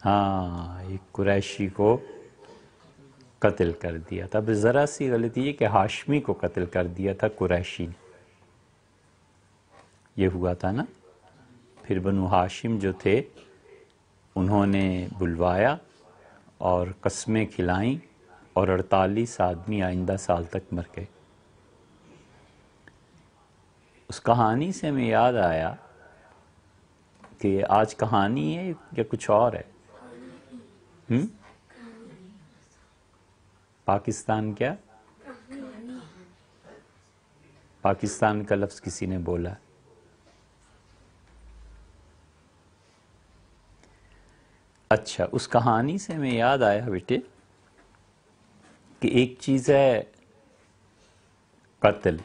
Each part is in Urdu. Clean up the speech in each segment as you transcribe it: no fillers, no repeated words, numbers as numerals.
ہاں، ایک قریشی کو قتل کر دیا تھا. بس ذرا سی غلطی ہے کہ ہاشمی کو قتل کر دیا تھا قریشی نے. یہ ہوا تھا نا. پھر بنو ہاشم جو تھے انہوں نے بلوایا اور قسمیں کھلائیں اور 48 آدمی آئندہ سال تک مر گئے. اس کہانی سے ہمیں یاد آیا کہ آج کہانی ہے یا کچھ اور ہے؟ پاکستان کیا؟ پاکستان کا لفظ کسی نے بولا. اچھا، اس کہانی سے ہمیں یاد آیا بیٹے کہ ایک چیز ہے قتل،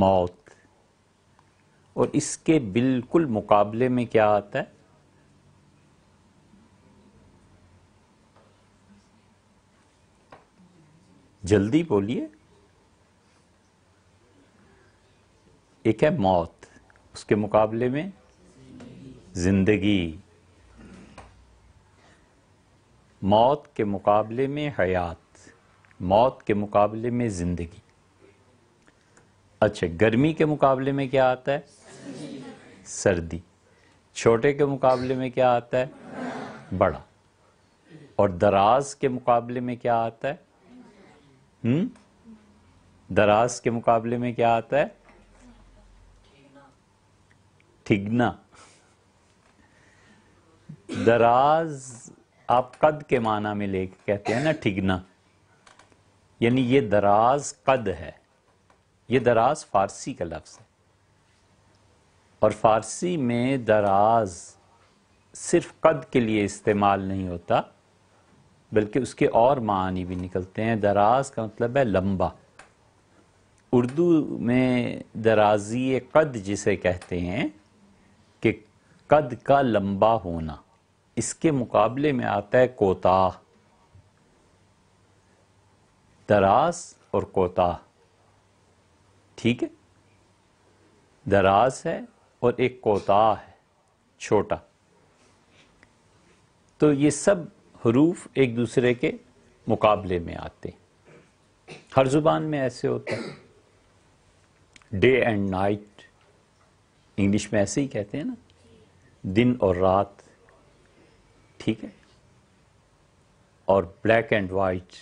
موت، اور اس کے بالکل مقابلے میں کیا آتا ہے؟ جلدی بولیے. ایک ہے موت، اس کے مقابلے میں زندگی. موت کے مقابلے میں حیات، موت کے مقابلے میں زندگی. اچھا، گرمی کے مقابلے میں کیا آتا ہے؟ سردی. چھوٹے کے مقابلے میں کیا آتا ہے؟ بڑا. اور دراز کے مقابلے میں کیا آتا ہے؟ دراز کے مقابلے میں کیا آتا ہے؟ ٹھگنا. دراز آپ قد کے معنی میں لے کے کہتے ہیں نا ٹھگنا، یعنی یہ دراز قد ہے. یہ دراز فارسی کا لفظ ہے، اور فارسی میں دراز صرف قد کے لیے استعمال نہیں ہوتا بلکہ اس کے اور معنی بھی نکلتے ہیں. دراز کا مطلب ہے لمبا. اردو میں درازی قد جسے کہتے ہیں کہ قد کا لمبا ہونا، اس کے مقابلے میں آتا ہے کوتاہ. دراز اور کوتاہ، ٹھیک ہے؟ دراز ہے اور ایک کوتاہ ہے، چھوٹا. تو یہ سب حروف ایک دوسرے کے مقابلے میں آتے ہیں. ہر زبان میں ایسے ہوتا ہے. ڈے اینڈ نائٹ انگلش میں ایسے ہی کہتے ہیں نا، دن اور رات، ٹھیک ہے؟ اور بلیک اینڈ وائٹ،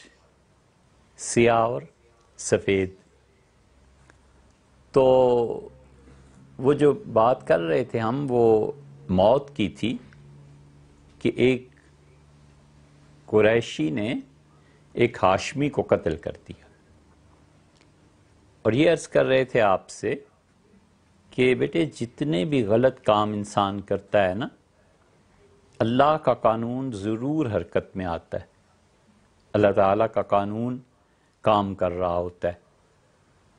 سیاہ اور سفید. تو وہ جو بات کر رہے تھے ہم، وہ موت کی تھی کہ ایک قریشی نے ایک ہاشمی کو قتل کر دیا. اور یہ عرض کر رہے تھے آپ سے کہ بیٹے جتنے بھی غلط کام انسان کرتا ہے نا، اللہ کا قانون ضرور حرکت میں آتا ہے. اللہ تعالیٰ کا قانون کام کر رہا ہوتا ہے،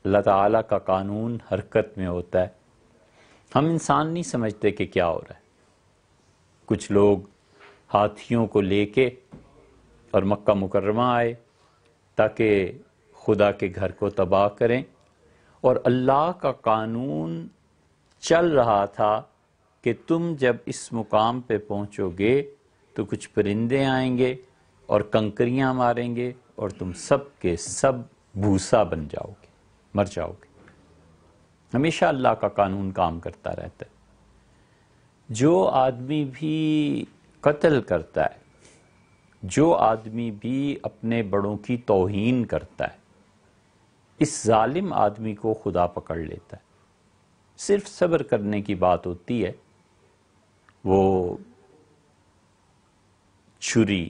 اللہ تعالیٰ کا قانون حرکت میں ہوتا ہے. ہم انسان نہیں سمجھتے کہ کیا ہو رہا ہے. کچھ لوگ ہاتھیوں کو لے کے اور مکہ مکرمہ آئے تاکہ خدا کے گھر کو تباہ کریں، اور اللہ کا قانون چل رہا تھا کہ تم جب اس مقام پہ پہنچو گے تو کچھ پرندے آئیں گے اور کنکریاں ماریں گے اور تم سب کے سب بھوسا بن جاؤ گے، مر جاؤ گے. ہمیشہ اللہ کا قانون کام کرتا رہتا ہے. جو آدمی بھی قتل کرتا ہے، جو آدمی بھی اپنے بڑوں کی توہین کرتا ہے، اس ظالم آدمی کو خدا پکڑ لیتا ہے. صرف صبر کرنے کی بات ہوتی ہے. وہ چھری،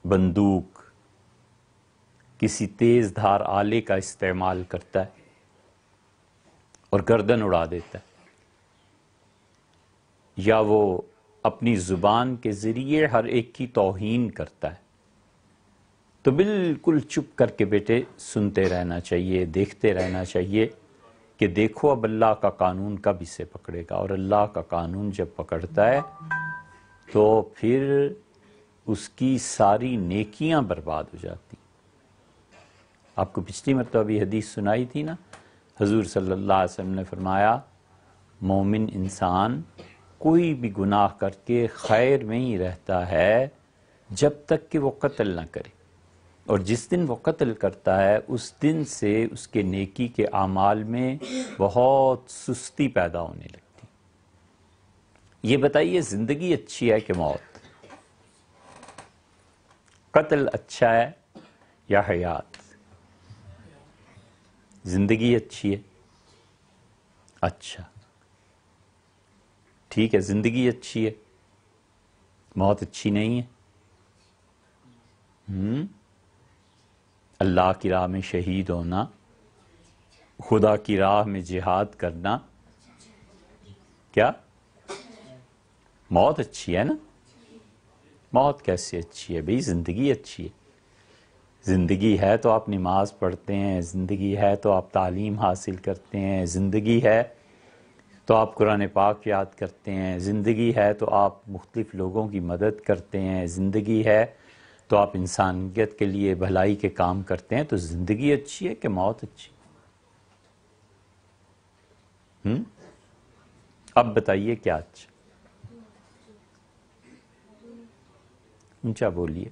بندوق، کسی تیز دھار آلے کا استعمال کرتا ہے اور گردن اڑا دیتا ہے، یا وہ اپنی زبان کے ذریعے ہر ایک کی توہین کرتا ہے. تو بالکل چپ کر کے بیٹے سنتے رہنا چاہیے، دیکھتے رہنا چاہیے کہ دیکھو اب اللہ کا قانون کب اسے پکڑے گا. اور اللہ کا قانون جب پکڑتا ہے تو پھر اس کی ساری نیکیاں برباد ہو جاتی. آپ کو پچھلی مرتبہ بھی حدیث سنائی تھی نا، حضور صلی اللہ علیہ وسلم نے فرمایا مومن انسان کوئی بھی گناہ کر کے خیر میں ہی رہتا ہے جب تک کہ وہ قتل نہ کرے، اور جس دن وہ قتل کرتا ہے اس دن سے اس کے نیکی کے اعمال میں بہت سستی پیدا ہونے لگتی۔ یہ بتائیے زندگی اچھی ہے کہ موت؟ قتل اچھا ہے یا حیات؟ زندگی اچھی ہے؟ اچھا ٹھیک ہے، زندگی اچھی ہے، موت اچھی نہیں ہے۔ اللہ کی راہ میں شہید ہونا، خدا کی راہ میں جہاد کرنا، کیا موت اچھی ہے نا؟ موت کیسے اچھی ہے بھئی؟ زندگی اچھی ہے۔ زندگی ہے تو آپ نماز پڑھتے ہیں، زندگی ہے تو آپ تعلیم حاصل کرتے ہیں، زندگی ہے تو آپ قرآن پاک یاد کرتے ہیں، زندگی ہے تو آپ مختلف لوگوں کی مدد کرتے ہیں، زندگی ہے تو آپ انسانیت کے لیے بھلائی کے کام کرتے ہیں۔ تو زندگی اچھی ہے کہ موت اچھی؟ اب بتائیے کیا اچھا؟ اونچا بولیے۔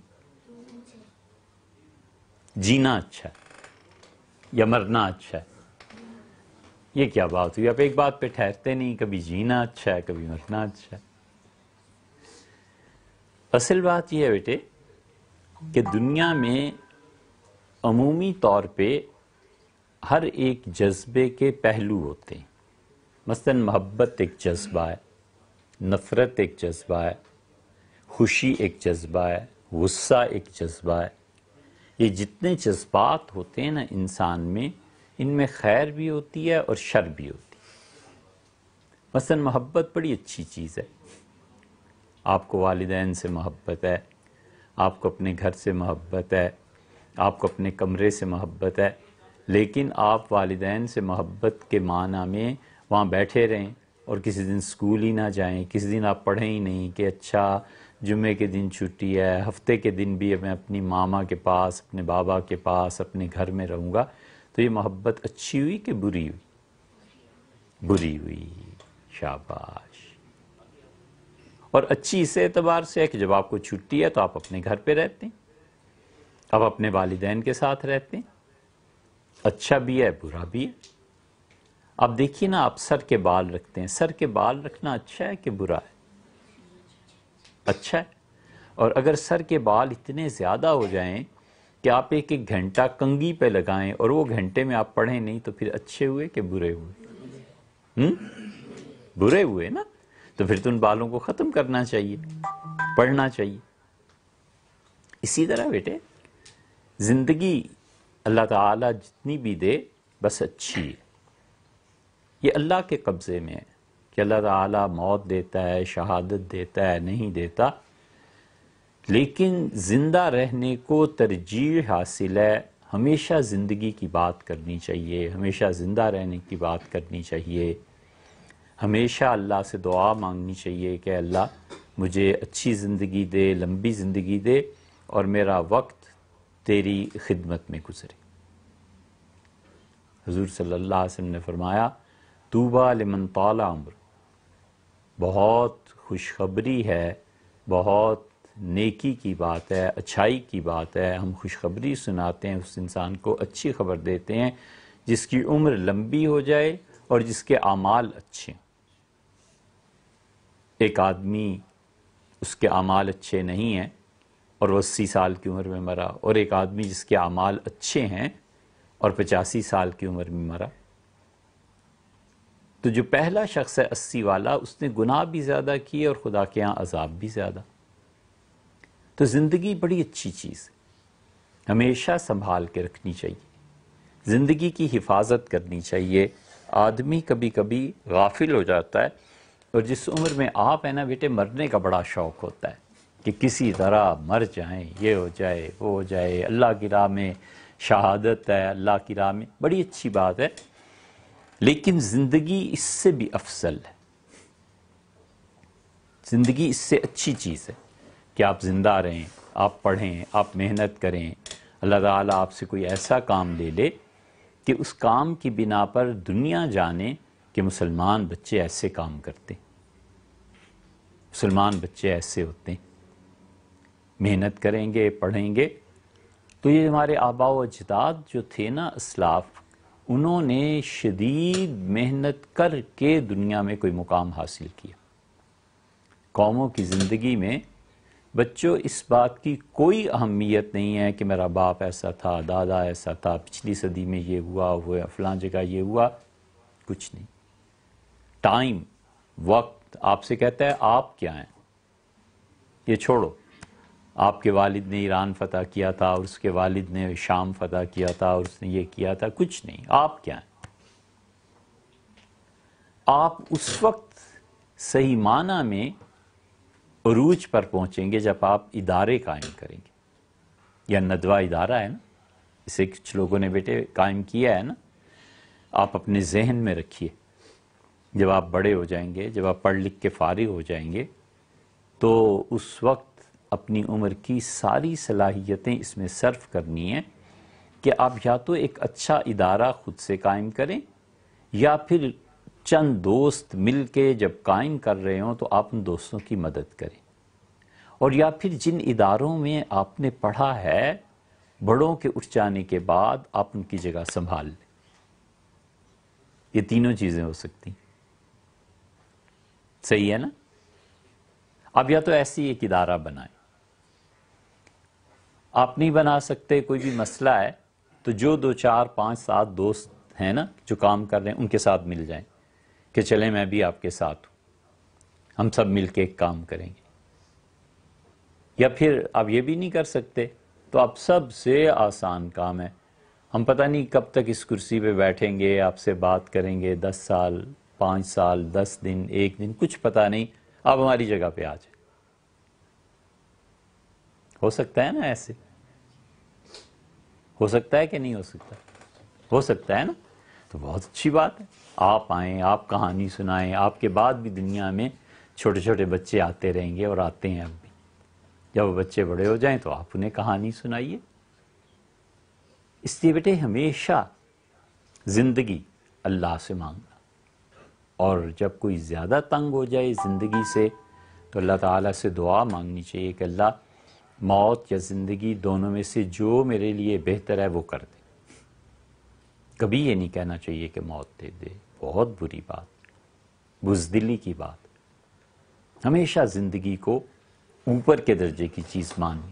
جینا اچھا ہے یا مرنا اچھا ہے؟ یہ کیا بات ہوئی؟ آپ ایک بات پہ ٹھہرتے نہیں، کبھی جینا اچھا ہے کبھی مرنا اچھا ہے۔ اصل بات یہ ہے بیٹے کہ دنیا میں عمومی طور پہ ہر ایک جذبے کے پہلو ہوتے ہیں۔ مثلا محبت ایک جذبہ ہے، نفرت ایک جذبہ ہے، خوشی ایک جذبہ ہے، غصہ ایک جذبہ ہے۔ یہ جتنے جذبات ہوتے ہیں نا انسان میں، ان میں خیر بھی ہوتی ہے اور شر بھی ہوتی ہے۔ مثلا محبت بڑی اچھی چیز ہے۔ آپ کو والدین سے محبت ہے، آپ کو اپنے گھر سے محبت ہے، آپ کو اپنے کمرے سے محبت ہے، لیکن آپ والدین سے محبت کے معنی میں وہاں بیٹھے رہیں اور کسی دن سکول ہی نہ جائیں، کسی دن آپ پڑھیں ہی نہیں کہ اچھا جمعے کے دن چھٹی ہے، ہفتے کے دن بھی میں اپنی ماما کے پاس، اپنے بابا کے پاس، اپنے گھر میں رہوں گا، تو یہ محبت اچھی ہوئی کہ بری ہوئی؟ بری ہوئی۔ شاباش۔ اور اچھی اس اعتبار سے ہے کہ جب آپ کو چھٹی ہے تو آپ اپنے گھر پہ رہتے ہیں، آپ اپنے والدین کے ساتھ رہتے ہیں۔ اچھا بھی ہے برا بھی ہے۔ اب دیکھیے نا، آپ سر کے بال رکھتے ہیں، سر کے بال رکھنا اچھا ہے کہ برا ہے؟ اچھا ہے۔ اور اگر سر کے بال اتنے زیادہ ہو جائیں کہ آپ ایک ایک گھنٹہ کنگھی پہ لگائیں اور وہ گھنٹے میں آپ پڑھیں نہیں، تو پھر اچھے ہوئے کہ برے ہوئے؟ برے ہوئے نا؟ تو پھر تو ان بالوں کو ختم کرنا چاہیے، پڑھنا چاہیے۔ اسی طرح بیٹے زندگی اللہ تعالیٰ جتنی بھی دے بس اچھی ہے۔ یہ اللہ کے قبضے میں ہے کہ اللہ تعالیٰ موت دیتا ہے، شہادت دیتا ہے، نہیں دیتا، لیکن زندہ رہنے کو ترجیح حاصل ہے۔ ہمیشہ زندگی کی بات کرنی چاہیے، ہمیشہ زندہ رہنے کی بات کرنی چاہیے، ہمیشہ اللہ سے دعا مانگنی چاہیے کہ اللہ مجھے اچھی زندگی دے، لمبی زندگی دے، اور میرا وقت تیری خدمت میں گزرے۔ حضور صلی اللہ علیہ وسلم نے فرمایا طوبیٰ لمن طال عمر، بہت خوشخبری ہے، بہت نیکی کی بات ہے، اچھائی کی بات ہے، ہم خوشخبری سناتے ہیں، اس انسان کو اچھی خبر دیتے ہیں جس کی عمر لمبی ہو جائے اور جس کے اعمال اچھے۔ ایک آدمی اس کے اعمال اچھے نہیں ہیں اور وہ 80 سال کی عمر میں مرا، اور ایک آدمی جس کے اعمال اچھے ہیں اور 85 سال کی عمر میں مرا۔ تو جو پہلا شخص ہے 80 والا، اس نے گناہ بھی زیادہ کیے اور خدا کے ہاں عذاب بھی زیادہ۔ تو زندگی بڑی اچھی چیز ہے، ہمیشہ سنبھال کے رکھنی چاہیے، زندگی کی حفاظت کرنی چاہیے۔ آدمی کبھی کبھی غافل ہو جاتا ہے، اور جس عمر میں آپ ہیں نا بیٹے، مرنے کا بڑا شوق ہوتا ہے کہ کسی طرح مر جائیں، یہ ہو جائے وہ ہو جائے، اللہ کی راہ میں شہادت ہے، اللہ کی راہ میں بڑی اچھی بات ہے، لیکن زندگی اس سے بھی افضل ہے۔ زندگی اس سے اچھی چیز ہے کہ آپ زندہ رہیں، آپ پڑھیں، آپ محنت کریں، اللہ تعالیٰ آپ سے کوئی ایسا کام لے لے کہ اس کام کی بنا پر دنیا جانے کہ مسلمان بچے ایسے کام کرتے ہیں۔ مسلمان بچے ایسے ہوتے ہیں، محنت کریں گے، پڑھیں گے. تو یہ ہمارے آباء و اجداد جو تھے نا اسلاف، انہوں نے شدید محنت کر کے دنیا میں کوئی مقام حاصل کیا. قوموں کی زندگی میں بچوں اس بات کی کوئی اہمیت نہیں ہے کہ میرا باپ ایسا تھا، دادا ایسا تھا، پچھلی صدی میں یہ ہوا، فلاں جگہ یہ ہوا. کچھ نہیں. ٹائم، وقت آپ سے کہتا ہے آپ کیا ہیں. یہ چھوڑو، آپ کے والد نے ایران فتح کیا تھا اور اس کے والد نے شام فتح کیا تھا اور اس نے یہ کیا تھا. کچھ نہیں. آپ کیا ہیں؟ آپ اس وقت صحیح معنی میں عروج پر پہنچیں گے جب آپ ادارے قائم کریں گے. یا ندوہ ادارہ ہے نا، اسے کچھ لوگوں نے بیٹے قائم کیا ہے نا. آپ اپنے ذہن میں رکھیے، جب آپ بڑے ہو جائیں گے، جب آپ پڑھ لکھ کے فارغ ہو جائیں گے، تو اس وقت اپنی عمر کی ساری صلاحیتیں اس میں صرف کرنی ہیں کہ آپ یا تو ایک اچھا ادارہ خود سے قائم کریں، یا پھر چند دوست مل کے جب قائم کر رہے ہوں تو آپ ان دوستوں کی مدد کریں. اور یا پھر جن اداروں میں آپ نے پڑھا ہے، بڑوں کے اٹھ جانے کے بعد آپ ان کی جگہ سنبھال لیں. یہ تینوں چیزیں ہو سکتی. صحیح ہے نا؟ اب یا تو ایسی ایک ادارہ بنائیں. آپ نہیں بنا سکتے، کوئی بھی مسئلہ ہے، تو جو 2 4 5 7 دوست ہیں نا جو کام کر رہے ہیں، ان کے ساتھ مل جائیں کہ چلیں میں بھی آپ کے ساتھ ہوں، ہم سب مل کے ایک کام کریں گے. یا پھر آپ یہ بھی نہیں کر سکتے تو آپ سب سے آسان کام ہے، ہم پتہ نہیں کب تک اس کرسی پہ بیٹھیں گے، آپ سے بات کریں گے، 10 سال 5 سال 10 دن 1 دن، کچھ پتہ نہیں، آپ ہماری جگہ پہ آ جائیں. ہو سکتا ہے نا؟ ایسے ہو سکتا ہے کہ نہیں ہو سکتا؟ ہو سکتا ہے نا. تو بہت اچھی بات ہے. آپ آئیں، آپ کہانی سنائیں. آپ کے بعد بھی دنیا میں چھوٹے چھوٹے بچے آتے رہیں گے اور آتے ہیں اب بھی. جب وہ بچے بڑے ہو جائیں تو آپ انہیں کہانی سنائیے. اس لیے بیٹے ہمیشہ زندگی اللہ سے مانگنا، اور جب کوئی زیادہ تنگ ہو جائے زندگی سے تو اللہ تعالیٰ سے دعا مانگنی چاہیے کہ اللہ موت یا زندگی دونوں میں سے جو میرے لیے بہتر ہے وہ کر دے. کبھی یہ نہیں کہنا چاہیے کہ موت دے دے، بہت بری بات، بزدلی کی بات. ہمیشہ زندگی کو اوپر کے درجے کی چیز ماننی،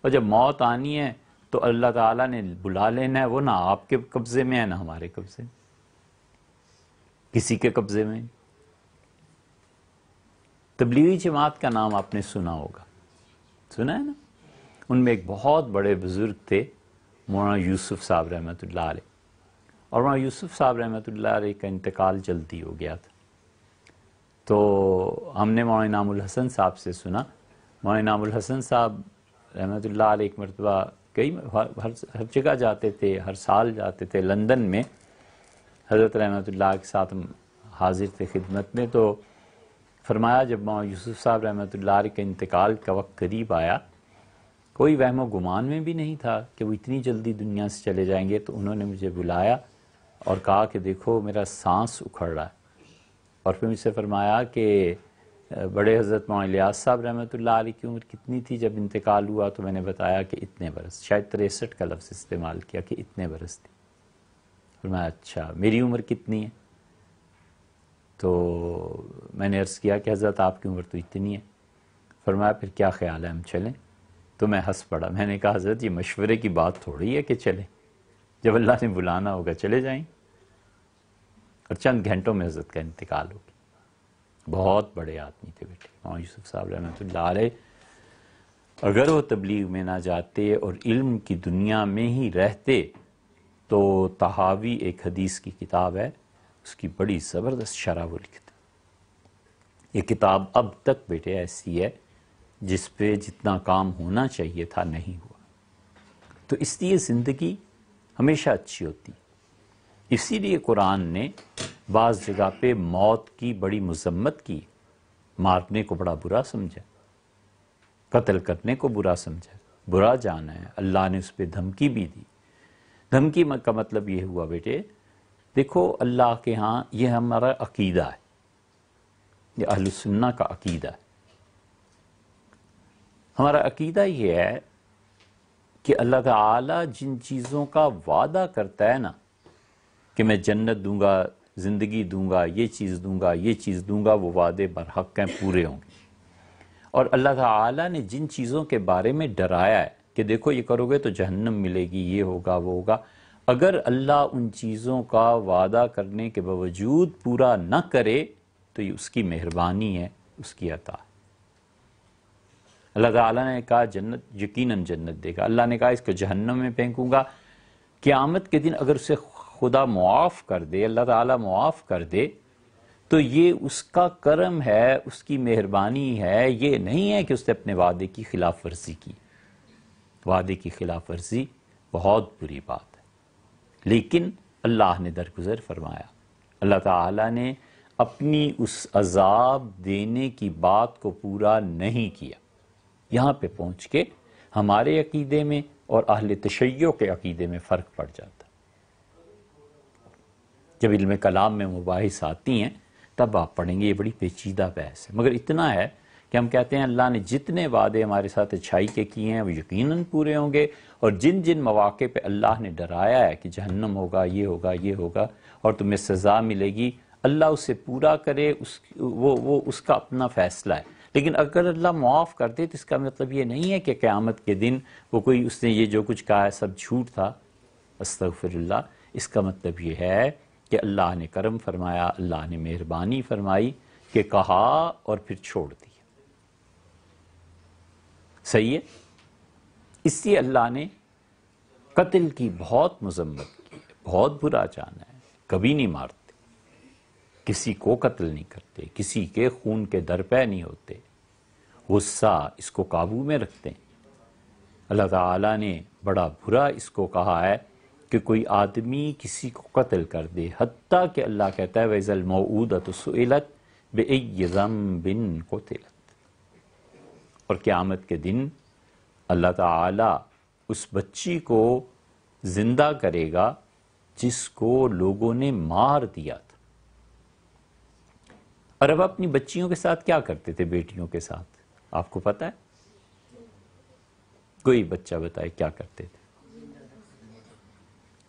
اور جب موت آنی ہے تو اللہ تعالیٰ نے بلا لینا ہے. وہ نہ آپ کے قبضے میں ہے نہ ہمارے قبضے میں، کسی کے قبضے میں. تبلیغی جماعت کا نام آپ نے سنا ہوگا، سنا ہے نا؟ ان میں ایک بہت بڑے بزرگ تھے، مولانا یوسف صاحب رحمۃ اللہ علیہ. اور مولانا یوسف صاحب رحمۃ اللہ علیہ کا انتقال جلدی ہو گیا تھا. تو ہم نے مولانا انعام الحسن صاحب سے سنا. مولانا انعام الحسن صاحب رحمۃ اللہ علیہ ایک مرتبہ ہر جگہ جاتے تھے، ہر سال جاتے تھے. لندن میں حضرت رحمۃ اللہ کے ساتھ ہم حاضر تھے خدمت میں. تو فرمایا جب مولانا یوسف صاحب رحمۃ اللہ علیہ کے انتقال کا وقت قریب آیا، کوئی وہم و گمان میں بھی نہیں تھا کہ وہ اتنی جلدی دنیا سے چلے جائیں گے. تو انہوں نے مجھے بلایا اور کہا کہ دیکھو میرا سانس اکھڑ رہا ہے. اور پھر مجھ سے فرمایا کہ بڑے حضرت مولانا الیاس صاحب رحمۃ اللہ علیہ کی عمر کتنی تھی جب انتقال ہوا؟ تو میں نے بتایا کہ اتنے برس، شاید 63 کا لفظ استعمال کیا کہ اتنے برس تھی. فرمایا اچھا میری عمر کتنی ہے؟ تو میں نے عرض کیا کہ حضرت آپ کی عمر تو اتنی ہے. فرمایا پھر کیا خیال ہے ہم چلیں؟ تو میں ہنس پڑا. میں نے کہا حضرت یہ مشورے کی بات تھوڑی ہے کہ چلیں، جب اللہ نے بلانا ہوگا چلے جائیں. اور چند گھنٹوں میں حضرت کا انتقال ہو گیا. بہت بڑے آدمی تھے بیٹے مولانا یوسف صاحب رحمۃ اللہ علیہ. اگر وہ تبلیغ میں نہ جاتے اور علم کی دنیا میں ہی رہتے تو طحاوی ایک حدیث کی کتاب ہے، اس کی بڑی زبردست شرح وہ لکھتے. یہ کتاب اب تک بیٹے ایسی ہے جس پہ جتنا کام ہونا چاہیے تھا نہیں ہوا. تو اس لیے زندگی ہمیشہ اچھی ہوتی. اسی لیے قرآن نے بعض جگہ پہ موت کی بڑی مذمت کی. مارنے کو بڑا برا سمجھا، قتل کرنے کو برا سمجھا، برا جانا ہے. اللہ نے اس پہ دھمکی بھی دی. دھمکی کا مطلب یہ ہوا بیٹے دیکھو اللہ کے ہاں یہ ہمارا عقیدہ ہے یہ اہل سنہ کا عقیدہ ہے۔ ہمارا عقیدہ یہ ہے کہ اللہ تعالیٰ جن چیزوں کا وعدہ کرتا ہے نا کہ میں جنت دوں گا، زندگی دوں گا، یہ چیز دوں گا، یہ چیز دوں گا، وہ وعدے برحق ہیں، پورے ہوں گے۔ اور اللہ تعالیٰ نے جن چیزوں کے بارے میں ڈرایا ہے کہ دیکھو یہ کرو گے تو جہنم ملے گی، یہ ہوگا، وہ ہوگا، اگر اللہ ان چیزوں کا وعدہ کرنے کے باوجود پورا نہ کرے تو یہ اس کی مہربانی ہے، اس کی عطا ہے۔ اللہ تعالیٰ نے کہا جنت، یقیناً جنت دے گا، اللہ نے کہا اس کو جہنم میں پھینکوں گا۔ قیامت کے دن اگر اسے خدا معاف کر دے، اللہ تعالیٰ معاف کر دے، تو یہ اس کا کرم ہے، اس کی مہربانی ہے، یہ نہیں ہے کہ اس نے اپنے وعدے کی خلاف ورزی کی۔ وعدے کی خلاف ورزی بہت بری بات ہے، لیکن اللہ نے درگزر فرمایا، اللہ تعالیٰ نے اپنی اس عذاب دینے کی بات کو پورا نہیں کیا۔ یہاں پہ پہنچ کے ہمارے عقیدے میں اور اہل تشیع کے عقیدے میں فرق پڑ جاتا ہے۔ جب علم کلام میں مباحث آتی ہیں تب آپ پڑھیں گے، یہ بڑی پیچیدہ بحث ہے، مگر اتنا ہے کہ ہم کہتے ہیں اللہ نے جتنے وعدے ہمارے ساتھ اچھائی کے کیے ہیں وہ یقیناً پورے ہوں گے، اور جن جن مواقع پہ اللہ نے ڈرایا ہے کہ جہنم ہوگا، یہ ہوگا، یہ ہوگا اور تمہیں سزا ملے گی، اللہ اسے پورا کرے، وہ اس کا اپنا فیصلہ ہے۔ لیکن اگر اللہ معاف کر دے تو اس کا مطلب یہ نہیں ہے کہ قیامت کے دن وہ کوئی اس نے یہ جو کچھ کہا ہے سب جھوٹ تھا، استغفر اللہ۔ اس کا مطلب یہ ہے کہ اللہ نے کرم فرمایا، اللہ نے مہربانی فرمائی کہ کہا اور پھر چھوڑ دیا۔ صحیح ہے؟ اس لیے اللہ نے قتل کی بہت مذمت کی، بہت برا جانا ہے، کبھی نہیں مارتے، کسی کو قتل نہیں کرتے، کسی کے خون کے درپے نہیں ہوتے، غصہ اس کو قابو میں رکھتے ہیں۔ اللہ تعالیٰ نے بڑا برا اس کو کہا ہے کہ کوئی آدمی کسی کو قتل کر دے، حتیٰ کہ اللہ کہتا ہے وَإِذَا الْمَوْءُودَةُ سُئِلَتْ بِأَيِّ ذَنبٍ قُتِلَتْ، اور قیامت کے دن اللہ تعالیٰ اس بچی کو زندہ کرے گا جس کو لوگوں نے مار دیا تھا۔ اور اب اپنی بچیوں کے ساتھ کیا کرتے تھے، بیٹیوں کے ساتھ، آپ کو پتہ ہے؟ کوئی بچہ بتائے کیا کرتے تھے؟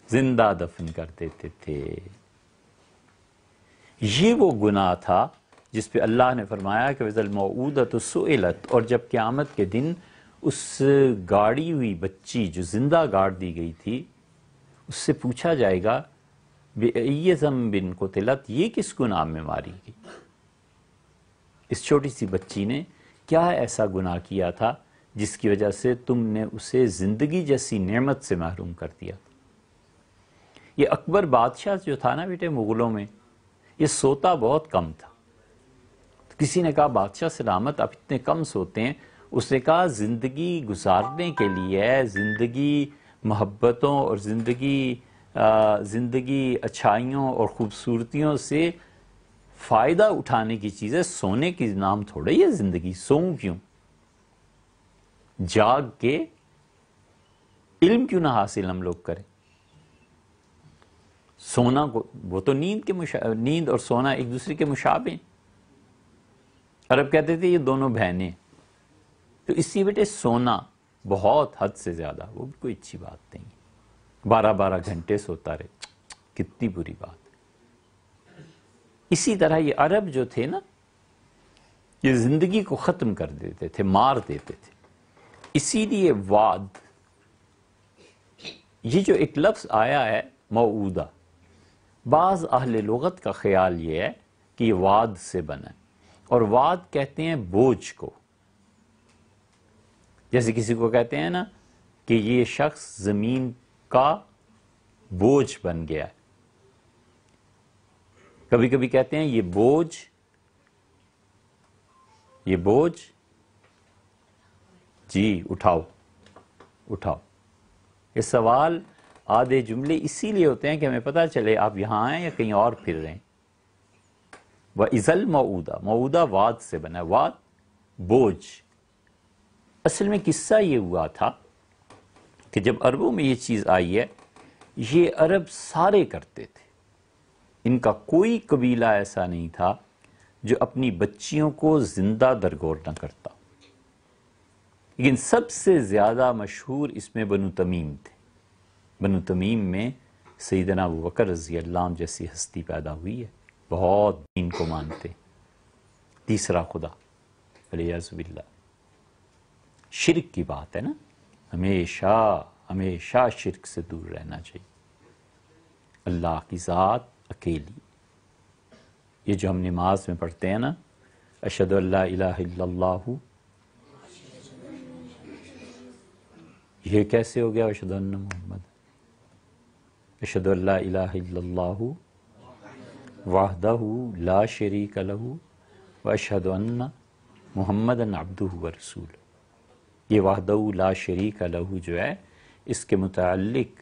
زندہ دفن کر دیتے تھے۔ یہ وہ گناہ تھا جس پہ اللہ نے فرمایا کہ وَإِذَا الْمَوْءُودَةُ سُئِلَتْ، اور جب قیامت کے دن اس گاڑی ہوئی بچی جو زندہ گاڑ دی گئی تھی اس سے پوچھا جائے گا بِأَيِّ ذَنبٍ قُتِلَتْ، یہ کس گناہ میں ماری گئی؟ اس چھوٹی سی بچی نے کیا ایسا گناہ کیا تھا جس کی وجہ سے تم نے اسے زندگی جیسی نعمت سے محروم کر دیا؟ یہ اکبر بادشاہ جو تھا نا بیٹے مغلوں میں، یہ سوتا بہت کم تھا۔ تو کسی نے کہا بادشاہ سلامت آپ اتنے کم سوتے ہیں؟ اس نے کہا زندگی گزارنے کے لیے، زندگی محبتوں اور زندگی اچھائیوں اور خوبصورتیوں سے فائدہ اٹھانے کی چیز ہے، سونے کی نام تھوڑا ہی ہے زندگی، سوؤں کیوں؟ جاگ کے علم کیوں نہ حاصل ہم لوگ کریں؟ سونا کو وہ تو نیند اور سونا ایک دوسرے کے مشابہ ہیں۔ عرب کہتے تھے یہ دونوں بہنیں، تو اسی بیٹے سونا بہت حد سے زیادہ وہ بھی کوئی اچھی بات نہیں، 12 گھنٹے سوتا رہے، کتنی بری بات ہے۔ اسی طرح یہ عرب جو تھے نا، یہ زندگی کو ختم کر دیتے تھے، مار دیتے تھے۔ اسی لیے وعد، یہ جو ایک لفظ آیا ہے موعودہ، بعض اہل لغت کا خیال یہ ہے کہ یہ وعد سے بنا ہے، اور وعد کہتے ہیں بوجھ کو۔ جیسے کسی کو کہتے ہیں نا کہ یہ شخص زمین کا بوجھ بن گیا ہے، کبھی کبھی کہتے ہیں یہ بوجھ جی اٹھاؤ۔ یہ سوال آدھے جملے اسی لیے ہوتے ہیں کہ ہمیں پتہ چلے آپ یہاں آئیں یا کہیں اور پھر رہے ہیں۔ وَإِذَا الْمَوْعُودَةُ، موعودہ وعد سے بنا ہے، وعد بوجھ۔ اصل میں قصہ یہ ہوا تھا کہ جب عربوں میں یہ چیز آئی ہے، یہ عرب سارے کرتے تھے، ان کا کوئی قبیلہ ایسا نہیں تھا جو اپنی بچیوں کو زندہ درگور نہ کرتا. لیکن سب سے زیادہ مشہور اس میں بنو تمیم تھے. بنو تمیم میں سیدنا ابوبکر رضی اللہ عنہ جیسی ہستی پیدا ہوئی ہے، بہت دین کو مانتے، تیسرا خدا، والعیاذ باللہ. شرک کی بات ہے نا، ہمیشہ ہمیشہ شرک سے دور رہنا چاہیے. اللہ کی ذات اکیلی. یہ جو ہم نماز میں پڑھتے ہیں نا، اشہد ان لا الہ الا اللہ، یہ کیسے ہو گیا اشہد ان محمد؟ اشہد ان لا الہ الا اللہ وحدہ لا شریک لہ واشہد ان محمدا عبدہ ورسولہ. یہ وحدہ لا شریک لہ جو ہے، اس کے متعلق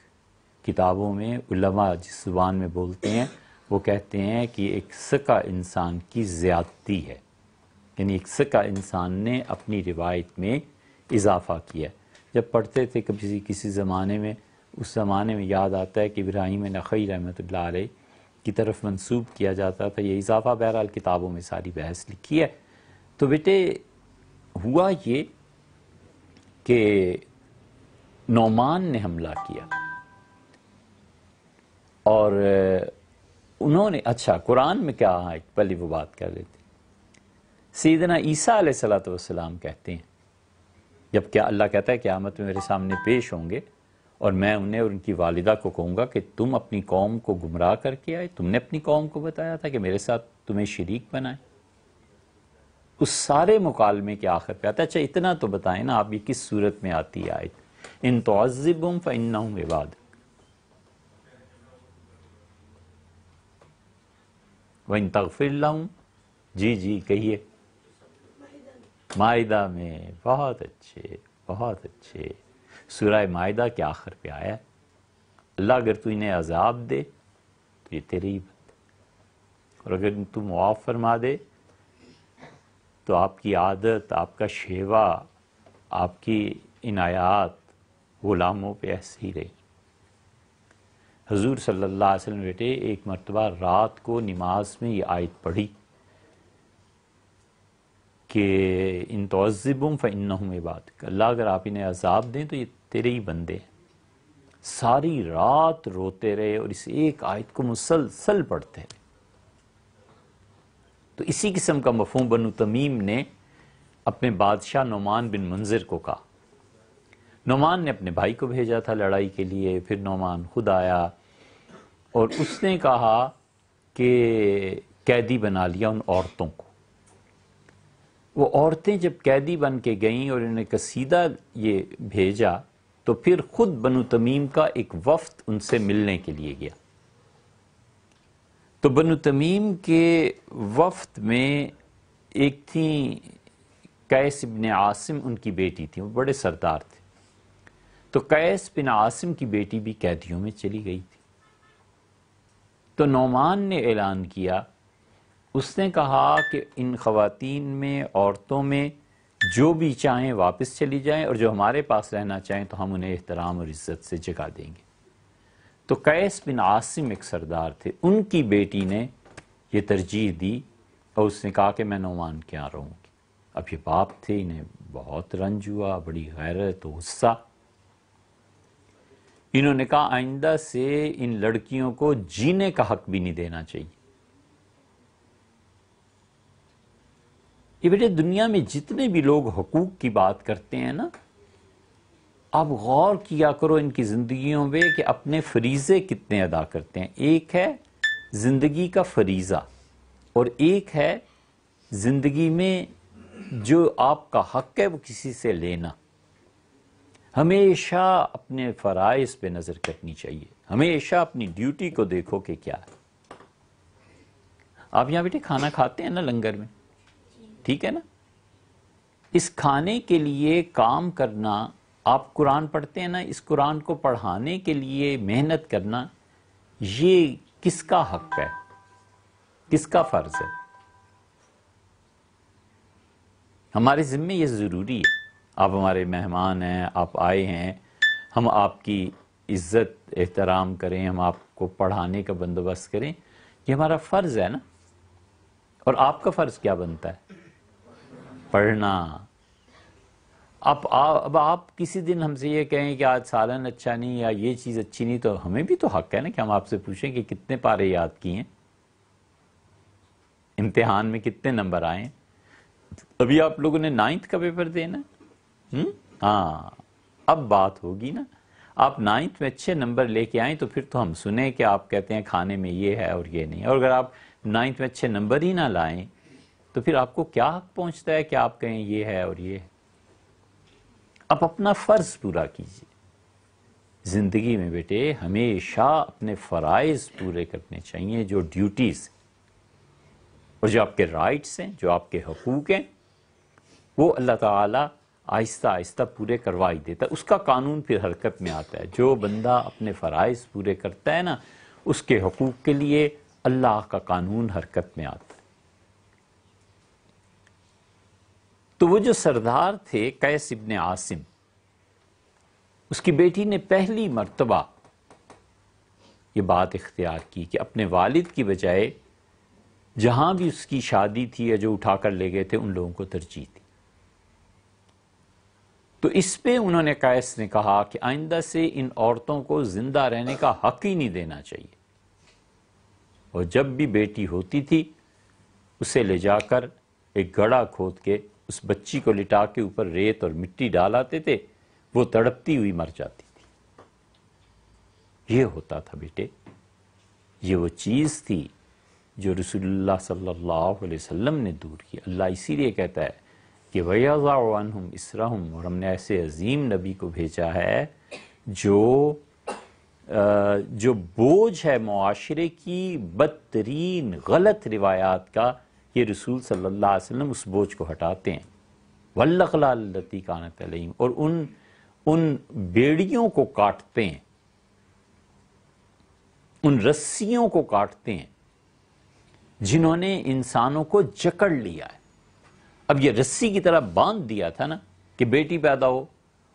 کتابوں میں علماء جس زبان میں بولتے ہیں وہ کہتے ہیں کہ ایک سکا انسان کی زیادتی ہے، یعنی ایک سکا انسان نے اپنی روایت میں اضافہ کیا. جب پڑھتے تھے کسی زمانے میں، اس زمانے میں یاد آتا ہے کہ ابراہیم نخعی رحمۃ اللہ علیہ کی طرف منسوب کیا جاتا تھا یہ اضافہ. بہرحال کتابوں میں ساری بحث لکھی ہے. تو بیٹے ہوا یہ کہ نعمان نے حملہ کیا اور انہوں نے، اچھا قرآن میں کیا ہے پہلے وہ بات کر لیتے. سیدنا عیسیٰ علیہ الصلوۃ والسلام کہتے ہیں، جب کیا اللہ کہتا ہے قیامت میں میرے سامنے پیش ہوں گے اور میں انہیں اور ان کی والدہ کو کہوں گا کہ تم اپنی قوم کو گمراہ کر کے آئے، تم نے اپنی قوم کو بتایا تھا کہ میرے ساتھ تمہیں شریک بنائے. اس سارے مکالمے کے آخر پہ آتا ہے اچھا اتنا تو بتائیں نا آپ، یہ کس صورت میں آتی ہے آیت؟ ان تعذبہم فانہم عبادک وَإِن تَغْفِرْ لَهُمْ. جی کہیے. مائدہ میں. بہت اچھے بہت اچھے. سورہ مائدہ کے آخر پہ آیا ہے اللہ اگر تو انہیں عذاب دے تو یہ تیری ہی بات، اور اگر تو معاف فرما دے تو آپ کی عادت، آپ کا شیوا، آپ کی عنایات غلاموں پہ ایسے ہی رہی. حضور صلی اللہ علیہ وسلم بیٹے ایک مرتبہ رات کو نماز میں یہ آیت پڑھی کہ ان تعذبہم فانہم عبادک، اللہ اگر آپ انہیں عذاب دیں تو یہ تیرے ہی بندے ہیں. ساری رات روتے رہے اور اس ایک آیت کو مسلسل پڑھتے رہے. تو اسی قسم کا مفہوم بنو تمیم نے اپنے بادشاہ نعمان بن منذر کو کہا. نعمان نے اپنے بھائی کو بھیجا تھا لڑائی کے لیے، پھر نعمان خود آیا اور اس نے کہا کہ قیدی بنا لیا ان عورتوں کو. وہ عورتیں جب قیدی بن کے گئیں اور انہوں نے قصیدہ یہ بھیجا تو پھر خود بنو تمیم کا ایک وفد ان سے ملنے کے لیے گیا. تو بنو تمیم کے وفد میں ایک تھیں قیس بن عاصم، ان کی بیٹی تھی، وہ بڑے سردار تھے. تو قیس بن عاصم کی بیٹی بھی قیدیوں میں چلی گئی تھی. تو نعمان نے اعلان کیا، اس نے کہا کہ ان خواتین میں، عورتوں میں جو بھی چاہیں واپس چلی جائیں اور جو ہمارے پاس رہنا چاہیں تو ہم انہیں احترام اور عزت سے جگہ دیں گے. تو قیس بن عاصم ایک سردار تھے، ان کی بیٹی نے یہ ترجیح دی اور اس نے کہا کہ میں نعمان کے یہاں رہوں گی. اب یہ باپ تھے، انہیں بہت رنج ہوا، بڑی غیرت و غصہ. انہوں نے کہا آئندہ سے ان لڑکیوں کو جینے کا حق بھی نہیں دینا چاہیے. یہ بیٹے دنیا میں جتنے بھی لوگ حقوق کی بات کرتے ہیں نا، آپ غور کیا کرو ان کی زندگیوں میں کہ اپنے فریضے کتنے ادا کرتے ہیں. ایک ہے زندگی کا فریضہ اور ایک ہے زندگی میں جو آپ کا حق ہے وہ کسی سے لینا. ہمیشہ اپنے فرائض پہ نظر کرنی چاہیے، ہمیشہ اپنی ڈیوٹی کو دیکھو کہ کیا ہے. آپ یہاں بیٹے کھانا کھاتے ہیں نا لنگر میں، ٹھیک ہے نا؟ اس کھانے کے لیے کام کرنا، آپ قرآن پڑھتے ہیں نا، اس قرآن کو پڑھانے کے لیے محنت کرنا، یہ کس کا حق ہے، کس کا فرض ہے؟ ہمارے ذمے یہ ضروری ہے. آپ ہمارے مہمان ہیں، آپ آئے ہیں، ہم آپ کی عزت احترام کریں، ہم آپ کو پڑھانے کا بندوبست کریں، یہ ہمارا فرض ہے نا. اور آپ کا فرض کیا بنتا ہے؟ پڑھنا۔ اب آپ کسی دن ہم سے یہ کہیں کہ آج سالن اچھا نہیں یا یہ چیز اچھی نہیں، تو ہمیں بھی تو حق ہے نا کہ ہم آپ سے پوچھیں کہ کتنے پارے یاد کیے ہیں، امتحان میں کتنے نمبر آئے ہیں۔ ابھی آپ لوگوں نے 9th کا پیپر دینا ہے، ہاں اب بات ہوگی نا۔ آپ 9th میں اچھے نمبر لے کے آئیں تو پھر تو ہم سنیں کہ آپ کہتے ہیں کھانے میں یہ ہے اور یہ نہیں، اور اگر آپ 9th میں اچھے نمبر ہی نہ لائیں تو پھر آپ کو کیا حق پہنچتا ہے کہ آپ کہیں یہ ہے اور یہ ہے؟ آپ اپنا فرض پورا کیجیے زندگی میں بیٹے، ہمیشہ اپنے فرائض پورے کرنے چاہیے، جو ڈیوٹیز اور جو آپ کے رائٹس ہیں، جو آپ کے حقوق ہیں، وہ اللہ تعالیٰ آہستہ آہستہ پورے کروا ہی دیتا ہے۔ اس کا قانون پھر حرکت میں آتا ہے۔ جو بندہ اپنے فرائض پورے کرتا ہے نا، اس کے حقوق کے لیے اللہ کا قانون حرکت میں آتا ہے۔ تو وہ جو سردار تھے قیس ابن عاصم، اس کی بیٹی نے پہلی مرتبہ یہ بات اختیار کی کہ اپنے والد کی بجائے جہاں بھی اس کی شادی تھی یا جو اٹھا کر لے گئے تھے ان لوگوں کو ترجیح دی۔ تو اس پہ انہوں نے قیس نے کہا کہ آئندہ سے ان عورتوں کو زندہ رہنے کا حق ہی نہیں دینا چاہیے، اور جب بھی بیٹی ہوتی تھی اسے لے جا کر ایک گڑھا کھود کے اس بچی کو لٹا کے اوپر ریت اور مٹی ڈالاتے تھے، وہ تڑپتی ہوئی مر جاتی تھی۔ یہ ہوتا تھا بیٹے، یہ وہ چیز تھی جو رسول اللہ صلی اللہ علیہ وسلم نے دور کی۔ اللہ اسی لیے کہتا ہے کہ وَيَضَعُ عَنْهُمْ إِسْرَهُمْ، اور ہم نے ایسے عظیم نبی کو بھیجا ہے جو بوجھ ہے معاشرے کی بدترین غلط روایات کا، یہ رسول صلی اللہ علیہ وسلم اس بوجھ کو ہٹاتے ہیں۔ وَالْأَغْلَالَ الَّتِي كَانَتْ عَلَيْهِمْ، اور ان بیڑیوں کو کاٹتے ہیں، ان رسیوں کو کاٹتے ہیں جنہوں نے انسانوں کو جکڑ لیا ہے۔ اب یہ رسی کی طرح باندھ دیا تھا نا کہ بیٹی پیدا ہو،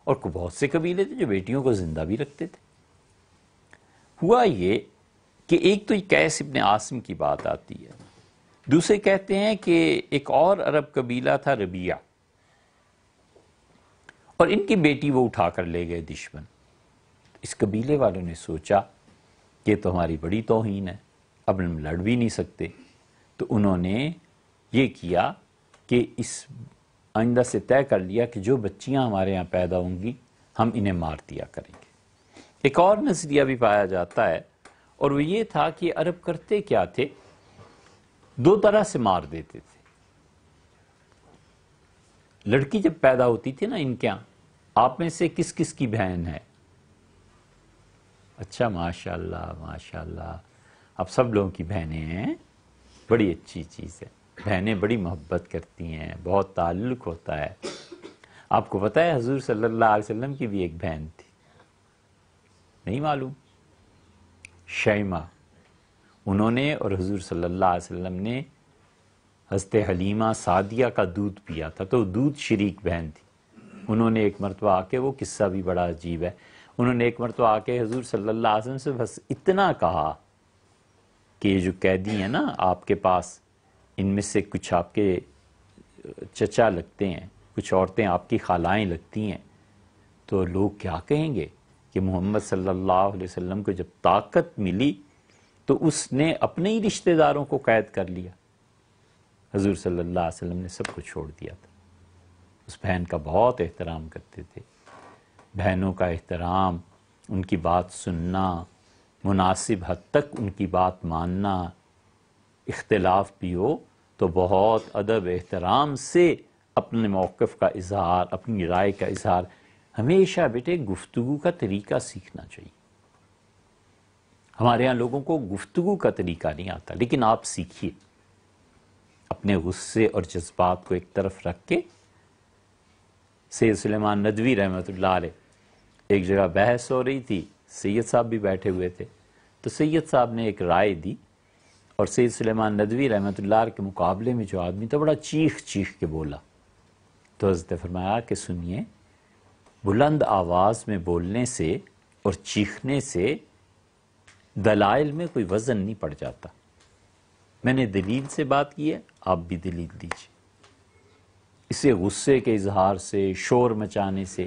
اور بہت سے قبیلے تھے جو بیٹیوں کو زندہ بھی رکھتے تھے۔ ہوا یہ کہ ایک تو قیس ابن عاصم کی بات آتی ہے، دوسرے کہتے ہیں کہ ایک اور عرب قبیلہ تھا ربیعہ، اور ان کی بیٹی وہ اٹھا کر لے گئے دشمن۔ اس قبیلے والوں نے سوچا کہ تو ہماری بڑی توہین ہے، اب ہم لڑ بھی نہیں سکتے، تو انہوں نے یہ کیا کہ اس آئندہ سے طے کر لیا کہ جو بچیاں ہمارے ہاں پیدا ہوں گی ہم انہیں مار دیا کریں گے۔ ایک اور نظریہ بھی پایا جاتا ہے، اور وہ یہ تھا کہ عرب کرتے کیا تھے، دو طرح سے مار دیتے تھے۔ لڑکی جب پیدا ہوتی تھی نا ان کے ہاں، آپ میں سے کس کس کی بہن ہے؟ اچھا، ماشاءاللہ ماشاءاللہ، اب سب لوگوں کی بہنیں ہیں، بڑی اچھی چیز ہے۔ بہنیں بڑی محبت کرتی ہیں، بہت تعلق ہوتا ہے۔ آپ کو پتہ ہے حضور صلی اللہ علیہ وسلم کی بھی ایک بہن تھی، نہیں معلوم؟ شیمہ۔ انہوں نے اور حضور صلی اللہ علیہ وسلم نے حضرت حلیمہ سعدیہ کا دودھ پیا تھا، تو دودھ شریک بہن تھی۔ انہوں نے ایک مرتبہ آ کے، وہ قصہ بھی بڑا عجیب ہے، انہوں نے ایک مرتبہ آ کے حضور صلی اللہ علیہ وسلم سے بس اتنا کہا کہ یہ جو قیدی ہیں نا آپ کے پاس، ان میں سے کچھ آپ کے چچا لگتے ہیں، کچھ عورتیں آپ کی خالائیں لگتی ہیں، تو لوگ کیا کہیں گے کہ محمد صلی اللہ علیہ وسلم کو جب طاقت ملی تو اس نے اپنے ہی رشتہ داروں کو قید کر لیا۔ حضور صلی اللہ علیہ وسلم نے سب کو چھوڑ دیا تھا۔ اس بہن کا بہت احترام کرتے تھے۔ بہنوں کا احترام، ان کی بات سننا، مناسب حد تک ان کی بات ماننا، اختلاف بھی ہو تو بہت ادب احترام سے اپنے موقف کا اظہار، اپنی رائے کا اظہار۔ ہمیشہ بیٹے گفتگو کا طریقہ سیکھنا چاہیے۔ ہمارے ہاں لوگوں کو گفتگو کا طریقہ نہیں آتا، لیکن آپ سیکھیے، اپنے غصے اور جذبات کو ایک طرف رکھ کے۔ سید سلیمان ندوی رحمۃ اللہ علیہ، ایک جگہ بحث ہو رہی تھی، سید صاحب بھی بیٹھے ہوئے تھے، تو سید صاحب نے ایک رائے دی، اور سید سلیمان ندوی رحمۃ اللہ علیہ کے مقابلے میں جو آدمی تھا بڑا چیخ چیخ کے بولا، تو حضرت نے فرمایا کہ سنیے، بلند آواز میں بولنے سے اور چیخنے سے دلائل میں کوئی وزن نہیں پڑ جاتا، میں نے دلیل سے بات کی ہے، آپ بھی دلیل دیجیے۔ اسے غصے کے اظہار سے، شور مچانے سے،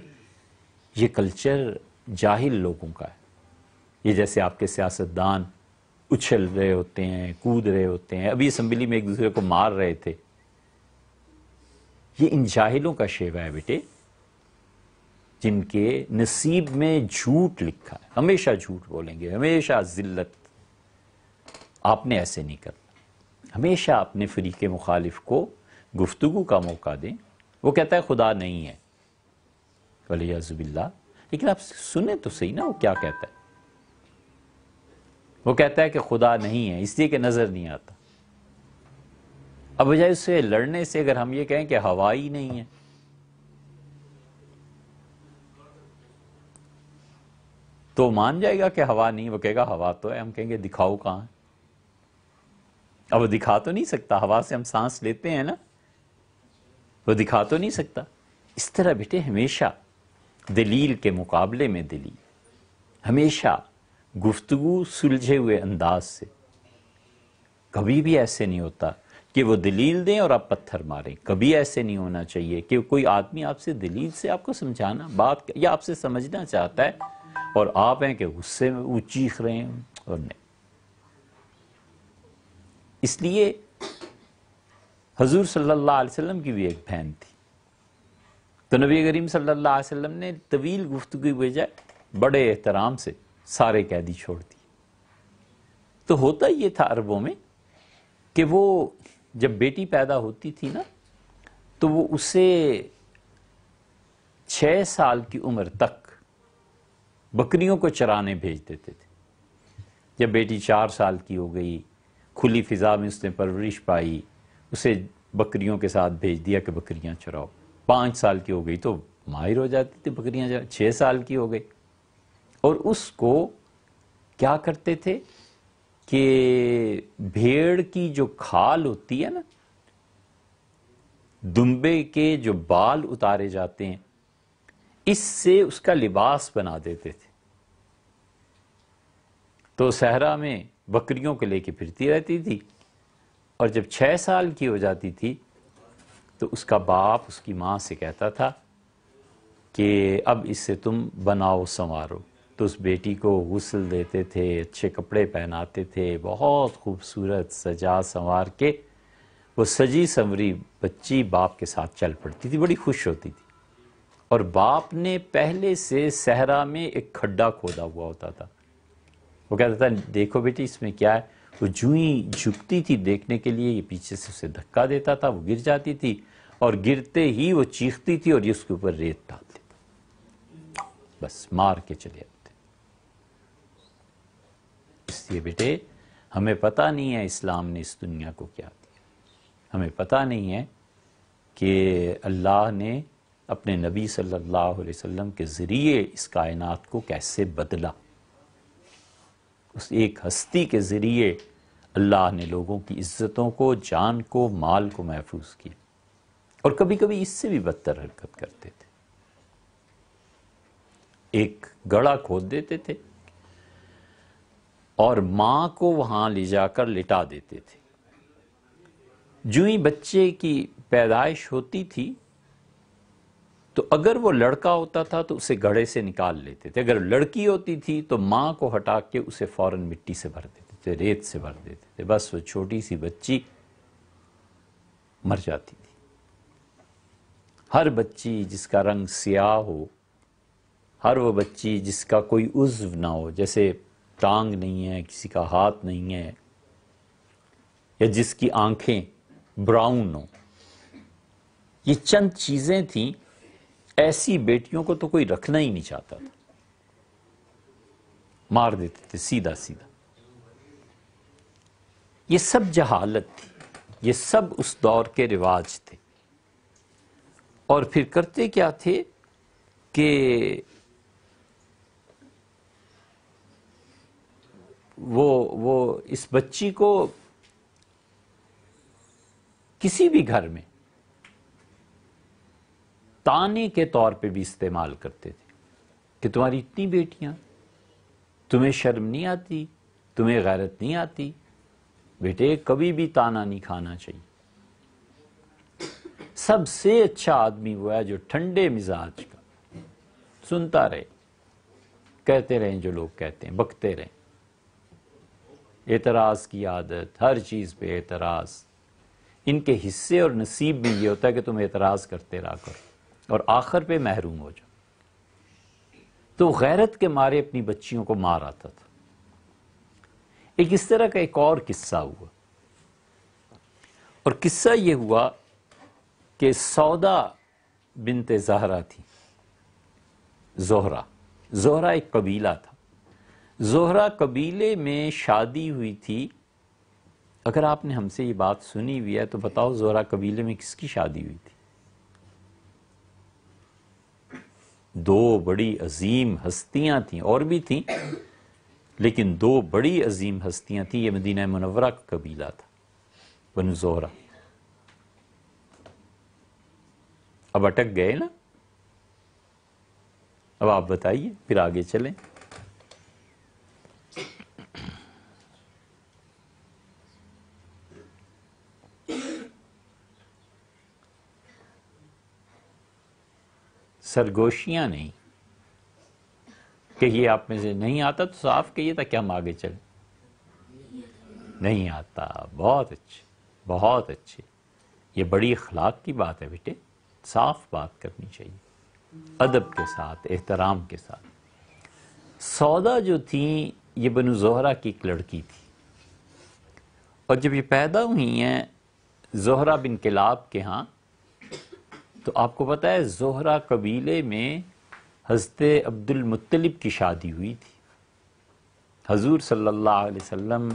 یہ کلچر جاہل لوگوں کا ہے۔ یہ جیسے آپ کے سیاستدان اچھل رہے ہوتے ہیں، کود رہے ہوتے ہیں، ابھی اسمبلی میں ایک دوسرے کو مار رہے تھے، یہ ان جاہلوں کا شیوہ ہے بیٹے، جن کے نصیب میں جھوٹ لکھا ہے، ہمیشہ جھوٹ بولیں گے، ہمیشہ ذلت۔ آپ نے ایسے نہیں کرنا، ہمیشہ اپنے فریق مخالف کو گفتگو کا موقع دیں۔ وہ کہتا ہے خدا نہیں ہے، ولیعذ باللہ، لیکن آپ سنیں تو صحیح نا وہ کیا کہتا ہے۔ وہ کہتا ہے کہ خدا نہیں ہے اس لیے کہ نظر نہیں آتا۔ اب بجائے اس سے لڑنے سے اگر ہم یہ کہیں کہ ہوا ہی نہیں ہے، تو مان جائے گا کہ ہوا نہیں، وہ کہے گا ہوا تو ہے، ہم کہیں گے دکھاؤ کہاں ہے۔ اب وہ دکھا تو نہیں سکتا، ہوا سے ہم سانس لیتے ہیں نا، وہ دکھا تو نہیں سکتا۔ اس طرح بیٹے ہمیشہ دلیل کے مقابلے میں دلیل، ہمیشہ گفتگو سلجھے ہوئے انداز سے۔ کبھی بھی ایسے نہیں ہوتا کہ وہ دلیل دیں اور آپ پتھر ماریں، کبھی ایسے نہیں ہونا چاہیے کہ کوئی آدمی آپ سے دلیل سے آپ کو سمجھانا بات یا آپ سے سمجھنا چاہتا ہے اور آپ ہیں کہ غصے میں وہ چیخ رہے ہیں، اور نہیں۔ اس لیے حضور صلی اللہ علیہ وسلم کی بھی ایک بہن تھی، تو نبی کریم صلی اللہ علیہ وسلم نے طویل گفتگو کی بجائے بڑے احترام سے سارے قیدی چھوڑ دی۔ تو ہوتا یہ تھا عربوں میں کہ وہ جب بیٹی پیدا ہوتی تھی نا، تو وہ اسے 6 سال کی عمر تک بکریوں کو چرانے بھیج دیتے تھے۔ جب بیٹی 4 سال کی ہو گئی، کھلی فضا میں اس نے پرورش پائی، اسے بکریوں کے ساتھ بھیج دیا کہ بکریاں چراؤ۔ 5 سال کی ہو گئی تو ماہر ہو جاتی تھی بکریاں چراؤ، 6 سال کی ہو گئی، اور اس کو کیا کرتے تھے کہ بھیڑ کی جو کھال ہوتی ہے نا، دمبے کے جو بال اتارے جاتے ہیں، اس سے اس کا لباس بنا دیتے تھے۔ تو صحرا میں بکریوں کو لے کے پھرتی رہتی تھی، اور جب 6 سال کی ہو جاتی تھی تو اس کا باپ اس کی ماں سے کہتا تھا کہ اب اس سے تم بناؤ سنوارو۔ تو اس بیٹی کو غسل دیتے تھے، اچھے کپڑے پہناتے تھے، بہت خوبصورت سجا سنوار کے وہ سجی سنوری بچی باپ کے ساتھ چل پڑتی تھی، بڑی خوش ہوتی تھی۔ اور باپ نے پہلے سے صحرا میں ایک کھڈا کھودا ہوا ہوتا تھا، وہ کہتا تھا دیکھو بیٹی اس میں کیا ہے۔ وہ جو ہی جھکتی تھی دیکھنے کے لیے، یہ پیچھے سے اسے دھکا دیتا تھا، وہ گر جاتی تھی، اور گرتے ہی وہ چیختی تھی اور یہ اس کے اوپر ریت ڈال دیتا، بس مار کے چلے جاتے۔ اس لیے بیٹے ہمیں پتہ نہیں ہے اسلام نے اس دنیا کو کیا دیا، ہمیں پتہ نہیں ہے کہ اللہ نے اپنے نبی صلی اللہ علیہ وسلم کے ذریعے اس کائنات کو کیسے بدلا۔ اس ایک ہستی کے ذریعے اللہ نے لوگوں کی عزتوں کو، جان کو، مال کو محفوظ کیا، اور کبھی کبھی اس سے بھی بدتر حرکت کرتے تھے۔ ایک گڑھا کھود دیتے تھے اور ماں کو وہاں لے جا کر لٹا دیتے تھے۔ جو ہی بچے کی پیدائش ہوتی تھی تو اگر وہ لڑکا ہوتا تھا تو اسے گڑھے سے نکال لیتے تھے، اگر لڑکی ہوتی تھی تو ماں کو ہٹا کے اسے فوراً مٹی سے بھر دیتے تھے، ریت سے بھر دیتے تھے، بس وہ چھوٹی سی بچی مر جاتی تھی۔ ہر بچی جس کا رنگ سیاہ ہو، ہر وہ بچی جس کا کوئی عضو نہ ہو، جیسے ٹانگ نہیں ہے، کسی کا ہاتھ نہیں ہے، یا جس کی آنکھیں براؤن ہوں، یہ چند چیزیں تھیں، ایسی بیٹیوں کو تو کوئی رکھنا ہی نہیں چاہتا تھا، مار دیتے تھے سیدھا سیدھا۔ یہ سب جہالت تھی، یہ سب اس دور کے رواج تھے۔ اور پھر کرتے کیا تھے کہ وہ اس بچی کو کسی بھی گھر میں تانے کے طور پہ بھی استعمال کرتے تھے کہ تمہاری اتنی بیٹیاں، تمہیں شرم نہیں آتی، تمہیں غیرت نہیں آتی، بیٹے کبھی بھی تانا نہیں کھانا چاہیے. سب سے اچھا آدمی وہ ہے جو ٹھنڈے مزاج کا، سنتا رہے، کہتے رہیں جو لوگ کہتے ہیں، بکتے رہیں. اعتراض کی عادت، ہر چیز پہ اعتراض. ان کے حصے اور نصیب بھی یہ ہوتا ہے کہ تم اعتراض کرتے رہا کرو اور آخر پہ محروم ہو جاؤ. تو غیرت کے مارے اپنی بچیوں کو مار آتا تھا. ایک اس طرح کا ایک اور قصہ ہوا، اور قصہ یہ ہوا کہ سودا بنت زہرا تھی. زہرا ایک قبیلہ تھا. زہرا قبیلے میں شادی ہوئی تھی. اگر آپ نے ہم سے یہ بات سنی ہوئی ہے تو بتاؤ زہرا قبیلے میں کس کی شادی ہوئی تھی؟ دو بڑی عظیم ہستیاں تھیں، اور بھی تھیں لیکن دو بڑی عظیم ہستیاں تھیں. یہ مدینہ منورہ کا قبیلہ تھا، بنو زہرا. اب اٹک گئے نا؟ اب آپ بتائیے، پھر آگے چلیں. سرگوشیاں نہیں کہ یہ آپ میں سے نہیں آتا تو صاف کہیے تھا کہ ہم آگے چلیں. نہیں آتا. بہت اچھے، بہت اچھے. یہ بڑی اخلاق کی بات ہے بیٹے. صاف بات کرنی چاہیے، ادب کے ساتھ، احترام کے ساتھ. سودا جو تھیں یہ بنو زہرا کی ایک لڑکی تھی، اور جب یہ پیدا ہوئی ہیں زہرا بن کلاب کے ہاں، تو آپ کو پتا ہے زہرا قبیلے میں حضرت عبد المطلب کی شادی ہوئی تھی. حضور صلی اللہ علیہ وسلم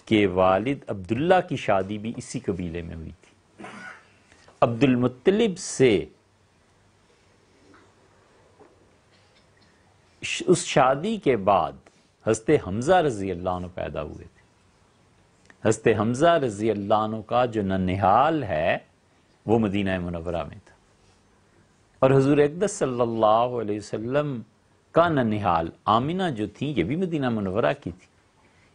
کے والد عبداللہ کی شادی بھی اسی قبیلے میں ہوئی تھی. عبد المطلب سے اس شادی کے بعد حضرت حمزہ رضی اللہ عنہ پیدا ہوئے تھے. حضرت حمزہ رضی اللہ عنہ کا جو ننھال ہے وہ مدینہ منورہ میں تھا، اور حضور اقدس صلی اللہ علیہ وسلم کا ننھال آمنہ جو تھی یہ بھی مدینہ منورہ کی تھی.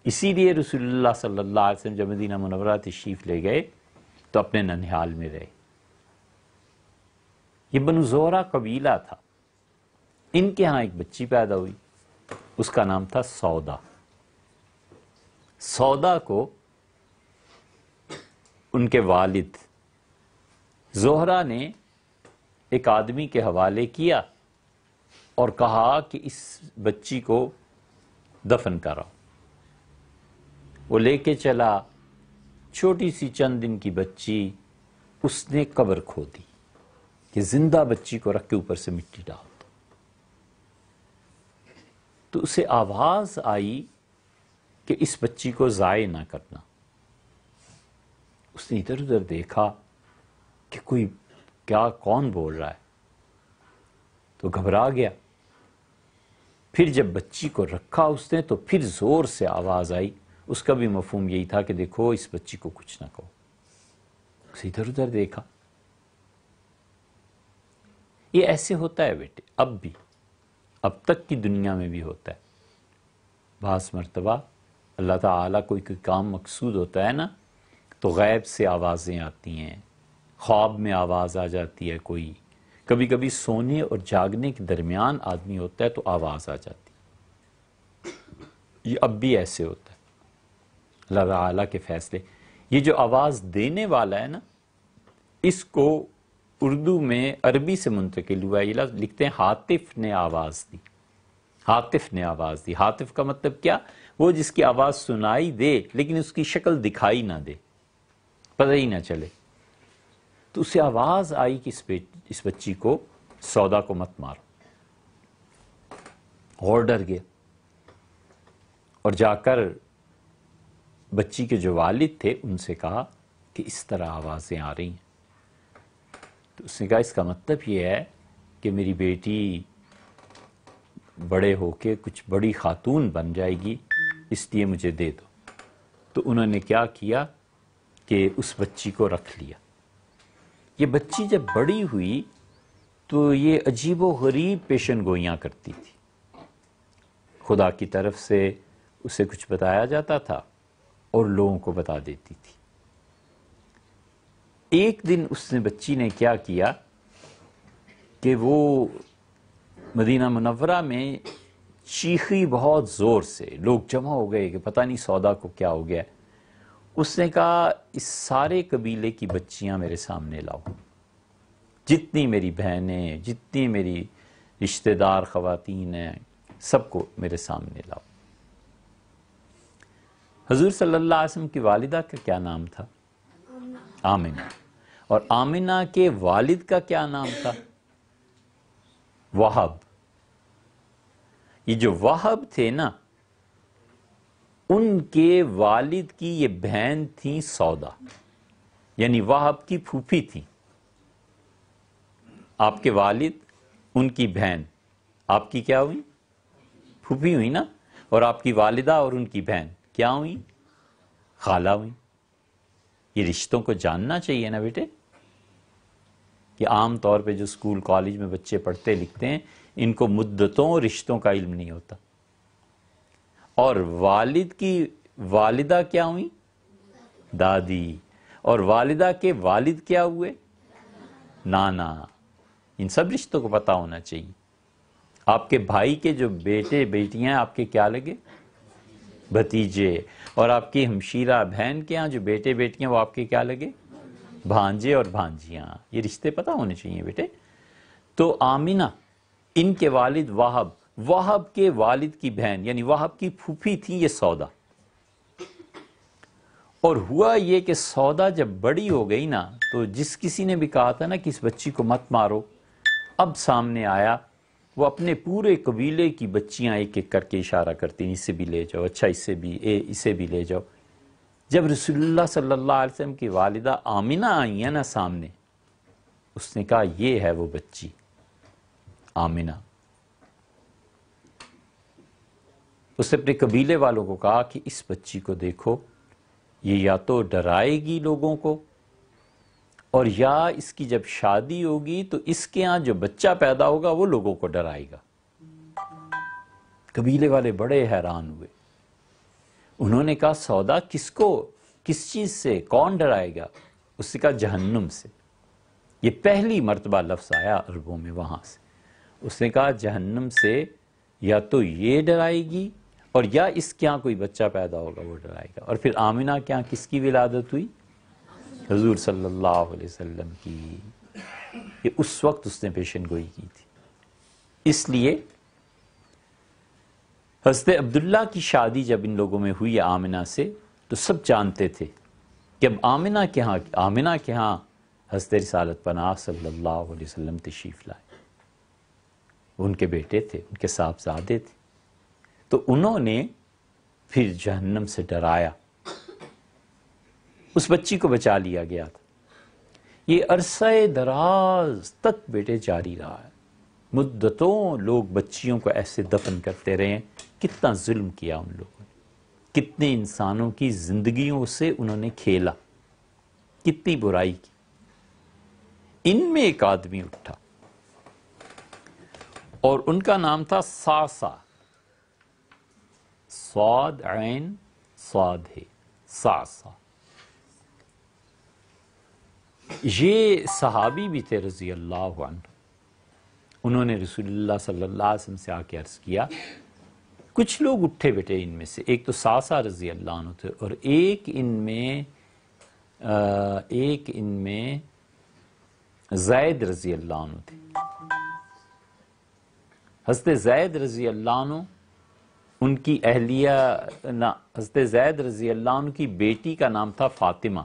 اسی لیے رسول اللہ صلی اللہ علیہ وسلم جب مدینہ منورہ تشریف لے گئے تو اپنے ننھال میں رہے. یہ بنو زہرا قبیلہ تھا. ان کے ہاں ایک بچی پیدا ہوئی، اس کا نام تھا سودا. سودا کو ان کے والد زہرا نے ایک آدمی کے حوالے کیا اور کہا کہ اس بچی کو دفن کراؤ. وہ لے کے چلا، چھوٹی سی چند دن کی بچی، اس نے قبر کھو دی کہ زندہ بچی کو رکھ کے اوپر سے مٹی ڈال دو. تو اسے آواز آئی کہ اس بچی کو ضائع نہ کرنا. اس نے ادھر ادھر دیکھا کہ کوئی کون بول رہا ہے، تو گھبرا گیا. پھر جب بچی کو رکھا اس نے تو پھر زور سے آواز آئی. اس کا بھی مفہوم یہی تھا کہ دیکھو اس بچی کو کچھ نہ کہو. اسے ادھر ادھر دیکھا. یہ ایسے ہوتا ہے بیٹے، اب بھی، اب تک کی دنیا میں بھی ہوتا ہے. بعض مرتبہ اللہ تعالیٰ کوئی کام مقصود ہوتا ہے نا تو غیب سے آوازیں آتی ہیں، خواب میں آواز آ جاتی ہے کوئی، کبھی کبھی سونے اور جاگنے کے درمیان آدمی ہوتا ہے تو آواز آ جاتی. یہ اب بھی ایسے ہوتا ہے. اللہ تعالیٰ کے فیصلے. یہ جو آواز دینے والا ہے نا، اس کو اردو میں عربی سے منتقل ہوا ہے. یہ لفظ لکھتے ہیں ہاتف نے آواز دی. ہاتف نے آواز دی. ہاتف کا مطلب کیا؟ وہ جس کی آواز سنائی دے لیکن اس کی شکل دکھائی نہ دے، پتہ ہی نہ چلے. تو اسے آواز آئی کہ اس بچی کو، سودا کو مت مارو. اور ڈر گیا اور جا کر بچی کے جو والد تھے ان سے کہا کہ اس طرح آوازیں آ رہی ہیں. تو اس نے کہا اس کا مطلب یہ ہے کہ میری بیٹی بڑے ہو کے کچھ بڑی خاتون بن جائے گی، اس لیے مجھے دے دو. تو انہوں نے کیا کیا کہ اس بچی کو رکھ لیا. یہ بچی جب بڑی ہوئی تو یہ عجیب و غریب پیشن گوئیاں کرتی تھی. خدا کی طرف سے اسے کچھ بتایا جاتا تھا اور لوگوں کو بتا دیتی تھی۔ ایک دن اس نے بچی نے کیا کیا کہ وہ مدینہ منورہ میں چیخی بہت زور سے، لوگ جمع ہو گئے کہ پتہ نہیں سودا کو کیا ہو گیا۔ اس نے کہا اس سارے قبیلے کی بچیاں میرے سامنے لاؤ، جتنی میری بہنیں، جتنی میری رشتہ دار خواتین ہیں، سب کو میرے سامنے لاؤ۔ حضور صلی اللہ علیہ وسلم کی والدہ کا کیا نام تھا؟ آمنہ۔ اور آمنہ کے والد کا کیا نام تھا؟ وہب۔ یہ جو وہب تھے نا، ان کے والد کی یہ بہن تھی سودا، یعنی وہب کی پھوپھی تھی۔ آپ کے والد، ان کی بہن، آپ کی کیا ہوئی؟ پھوپھی ہوئی نا، اور آپ کی والدہ اور ان کی بہن کیا ہوئی؟ خالہ ہوئی۔ یہ رشتوں کو جاننا چاہیے نا بیٹے، کہ عام طور پہ جو اسکول کالج میں بچے پڑھتے لکھتے ہیں، ان کو مدتوں رشتوں کا علم نہیں ہوتا۔ اور والد کی والدہ کیا ہوئی؟ دادی۔ اور والدہ کے والد کیا ہوئے؟ نانا۔ ان سب رشتوں کو پتہ ہونا چاہیے۔ آپ کے بھائی کے جو بیٹے بیٹیاں آپ کے کیا لگے؟ بھتیجے۔ اور آپ کی ہمشیرہ بہن کے ہاں جو بیٹے بیٹیاں وہ آپ کے کیا لگے؟ بھانجے اور بھانجیاں۔ یہ رشتے پتہ ہونے چاہیے بیٹے۔ تو آمنہ، ان کے والد وہب، وہب کے والد کی بہن یعنی وہب کی پھوپھی تھی یہ سودا۔ اور ہوا یہ کہ سودا جب بڑی ہو گئی نا، تو جس کسی نے بھی کہا تھا نا کہ اس بچی کو مت مارو، اب سامنے آیا، وہ اپنے پورے قبیلے کی بچیاں ایک ایک کر کے اشارہ کرتی ہیں، اسے بھی لے جاؤ، اچھا اسے بھی لے جاؤ۔ جب رسول اللہ صلی اللہ علیہ وسلم کی والدہ آمنہ آئی ہیں نا سامنے، اس نے کہا یہ ہے وہ بچی آمنہ۔ اس نے اپنے قبیلے والوں کو کہا کہ اس بچی کو دیکھو، یہ یا تو ڈرائے گی لوگوں کو، اور یا اس کی جب شادی ہوگی تو اس کے ہاں جو بچہ پیدا ہوگا وہ لوگوں کو ڈرائے گا۔ قبیلے والے بڑے حیران ہوئے۔ انہوں نے کہا سودا کس کو، کس چیز سے، کون ڈرائے گا؟ اس نے کہا جہنم سے۔ یہ پہلی مرتبہ لفظ آیا عربوں میں وہاں سے۔ اس نے کہا جہنم سے یا تو یہ ڈرائے گی، اور یا اس کے ہاں کوئی بچہ پیدا ہوگا وہ ڈرائے گا۔ اور پھر آمنہ کے ہاں کس کی ولادت ہوئی؟ حضور صلی اللہ علیہ وسلم کی۔ یہ اس وقت اس نے پیشن گوئی کی تھی۔ اس لیے حضرت عبداللہ کی شادی جب ان لوگوں میں ہوئی آمنہ سے، تو سب جانتے تھے کہ اب آمنہ کے ہاں حضرت رسالت پناہ صلی اللہ علیہ وسلم تشریف لائے۔ ان کے بیٹے تھے، ان کے صاحبزادے تھے۔ تو انہوں نے پھر جہنم سے ڈرایا۔ اس بچی کو بچا لیا گیا تھا۔ یہ عرصہ دراز تک بیٹے جاری رہا ہے۔ مدتوں لوگ بچیوں کو ایسے دفن کرتے رہے ہیں۔ کتنا ظلم کیا ان لوگوں نے، کتنے انسانوں کی زندگیوں سے انہوں نے کھیلا، کتنی برائی کی۔ ان میں ایک آدمی اٹھا اور ان کا نام تھا ساسا، صاد عین صاد ہے، ساسا۔ یہ صحابی بھی تھے رضی اللہ عنہ۔ انہوں نے رسول اللہ صلی اللہ علیہ وسلم سے آ کے عرض کیا، کچھ لوگ اٹھے بیٹے ان میں سے، ایک تو ساسا رضی اللہ عنہ تھے، اور ایک ان میں زید رضی اللہ عنہ تھے۔ حضرت زید رضی اللہ عنہ، ان کی اہلیہ، حضرت زید رضی اللہ عنہ کی بیٹی کا نام تھا فاطمہ،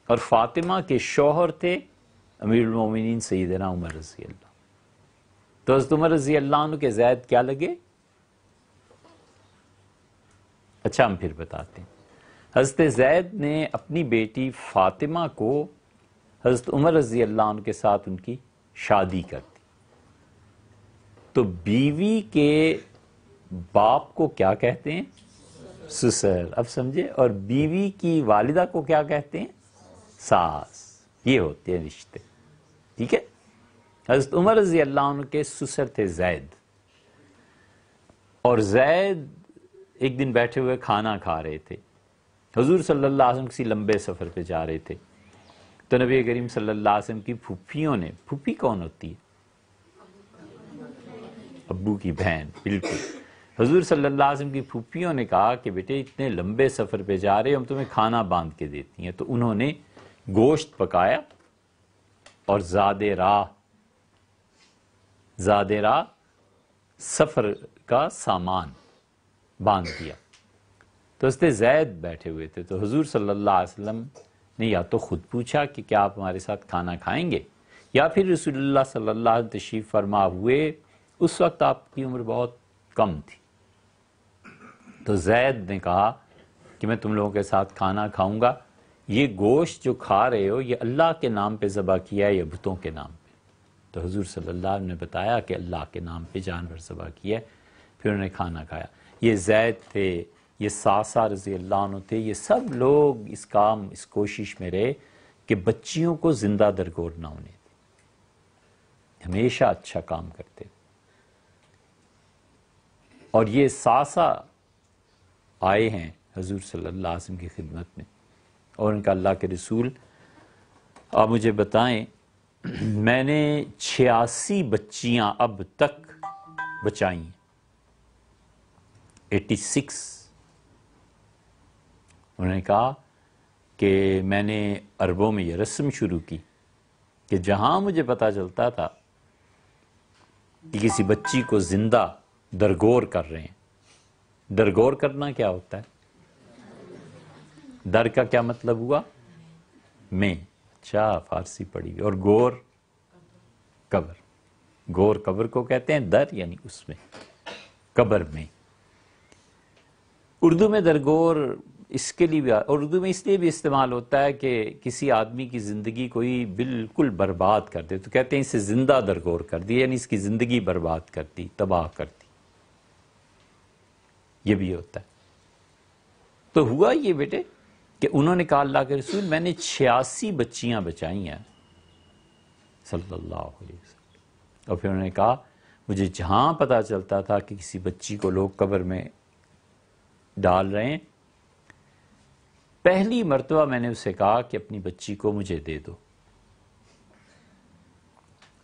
اور فاطمہ کے شوہر تھے امیر المومنین سیدنا عمر رضی اللہ۔ تو حضرت عمر رضی اللہ عنہ کے زید کیا لگے؟ اچھا ہم پھر بتاتے ہیں۔ حضرت زید نے اپنی بیٹی فاطمہ کو حضرت عمر رضی اللہ عنہ کے ساتھ ان کی شادی کر دی۔ تو بیوی کے باپ کو کیا کہتے ہیں؟ سسر۔ اب سمجھے؟ اور بیوی کی والدہ کو کیا کہتے ہیں؟ ساس۔ یہ ہوتے ہیں رشتے، ٹھیک ہے؟ حضرت عمر رضی اللہ عنہ کے سسر تھے زید، اور زید ایک دن بیٹھے ہوئے کھانا کھا رہے تھے، حضور صلی اللہ علیہ وسلم کسی لمبے سفر پہ جا رہے تھے تو نبی کریم صلی اللہ علیہ وسلم کی پھوپھیوں نے، پھوپھی کون ہوتی ہے؟ ابو کی بہن، بالکل، حضور صلی اللہ علیہ وسلم کی پھوپھیوں نے کہا کہ بیٹے اتنے لمبے سفر پہ جا رہے ہم تمہیں کھانا باندھ کے دیتی ہیں، تو انہوں نے گوشت پکایا اور زاد راہ سفر کا سامان باندھ دیا۔ تو حضرت زید بیٹھے ہوئے تھے، تو حضور صلی اللہ علیہ وسلم نے یا تو خود پوچھا کہ کیا آپ ہمارے ساتھ کھانا کھائیں گے، یا پھر رسول اللہ صلی اللہ علیہ وسلم تشریف فرما ہوئے، اس وقت آپ کی عمر بہت کم تھی، تو زید نے کہا کہ میں تم لوگوں کے ساتھ کھانا کھاؤں گا، یہ گوشت جو کھا رہے ہو یہ اللہ کے نام پہ ذبح کیا ہے یا بتوں کے نام پہ؟ تو حضور صلی اللہ علیہ وسلم نے بتایا کہ اللہ کے نام پہ جانور ذبح کیا ہے، پھر انہوں نے کھانا کھایا۔ یہ زید تھے، یہ ساسا رضی اللہ عنہ تھے، یہ سب لوگ اس کوشش میں رہے کہ بچیوں کو زندہ درگور نہ ہونے دیں، ہمیشہ اچھا کام کرتے۔ اور یہ ساسا آئے ہیں حضور صلی اللہ علیہ وسلم کی خدمت میں، اور ان کا اللہ کے رسول آپ مجھے بتائیں، میں نے 86 بچیاں اب تک بچائی ہیں، 86۔ انہوں نے کہا کہ میں نے عربوں میں یہ رسم شروع کی کہ جہاں مجھے پتا چلتا تھا کہ کسی بچی کو زندہ درگور کر رہے ہیں، درگور کرنا کیا ہوتا ہے؟ در کا کیا مطلب ہوا؟ میں، اچھا فارسی پڑھی ہوئی، اور گور قبر، گور قبر کو کہتے ہیں، در یعنی اس میں، قبر میں۔ اردو میں درگور اس کے لیے بھی، اردو میں اس لیے بھی استعمال ہوتا ہے کہ کسی آدمی کی زندگی کوئی بالکل برباد کر دے تو کہتے ہیں اسے زندہ درگور کر دی، یعنی اس کی زندگی برباد کر دی، تباہ کر دی، یہ بھی ہوتا ہے۔ تو ہوا یہ بیٹے کہ انہوں نے کہا اللہ کے رسول میں نے 86 بچیاں بچائی ہیں صلی اللہ علیہ وسلم، اور پھر انہوں نے کہا مجھے جہاں پتا چلتا تھا کہ کسی بچی کو لوگ قبر میں ڈال رہے ہیں، پہلی مرتبہ میں نے اسے کہا کہ اپنی بچی کو مجھے دے دو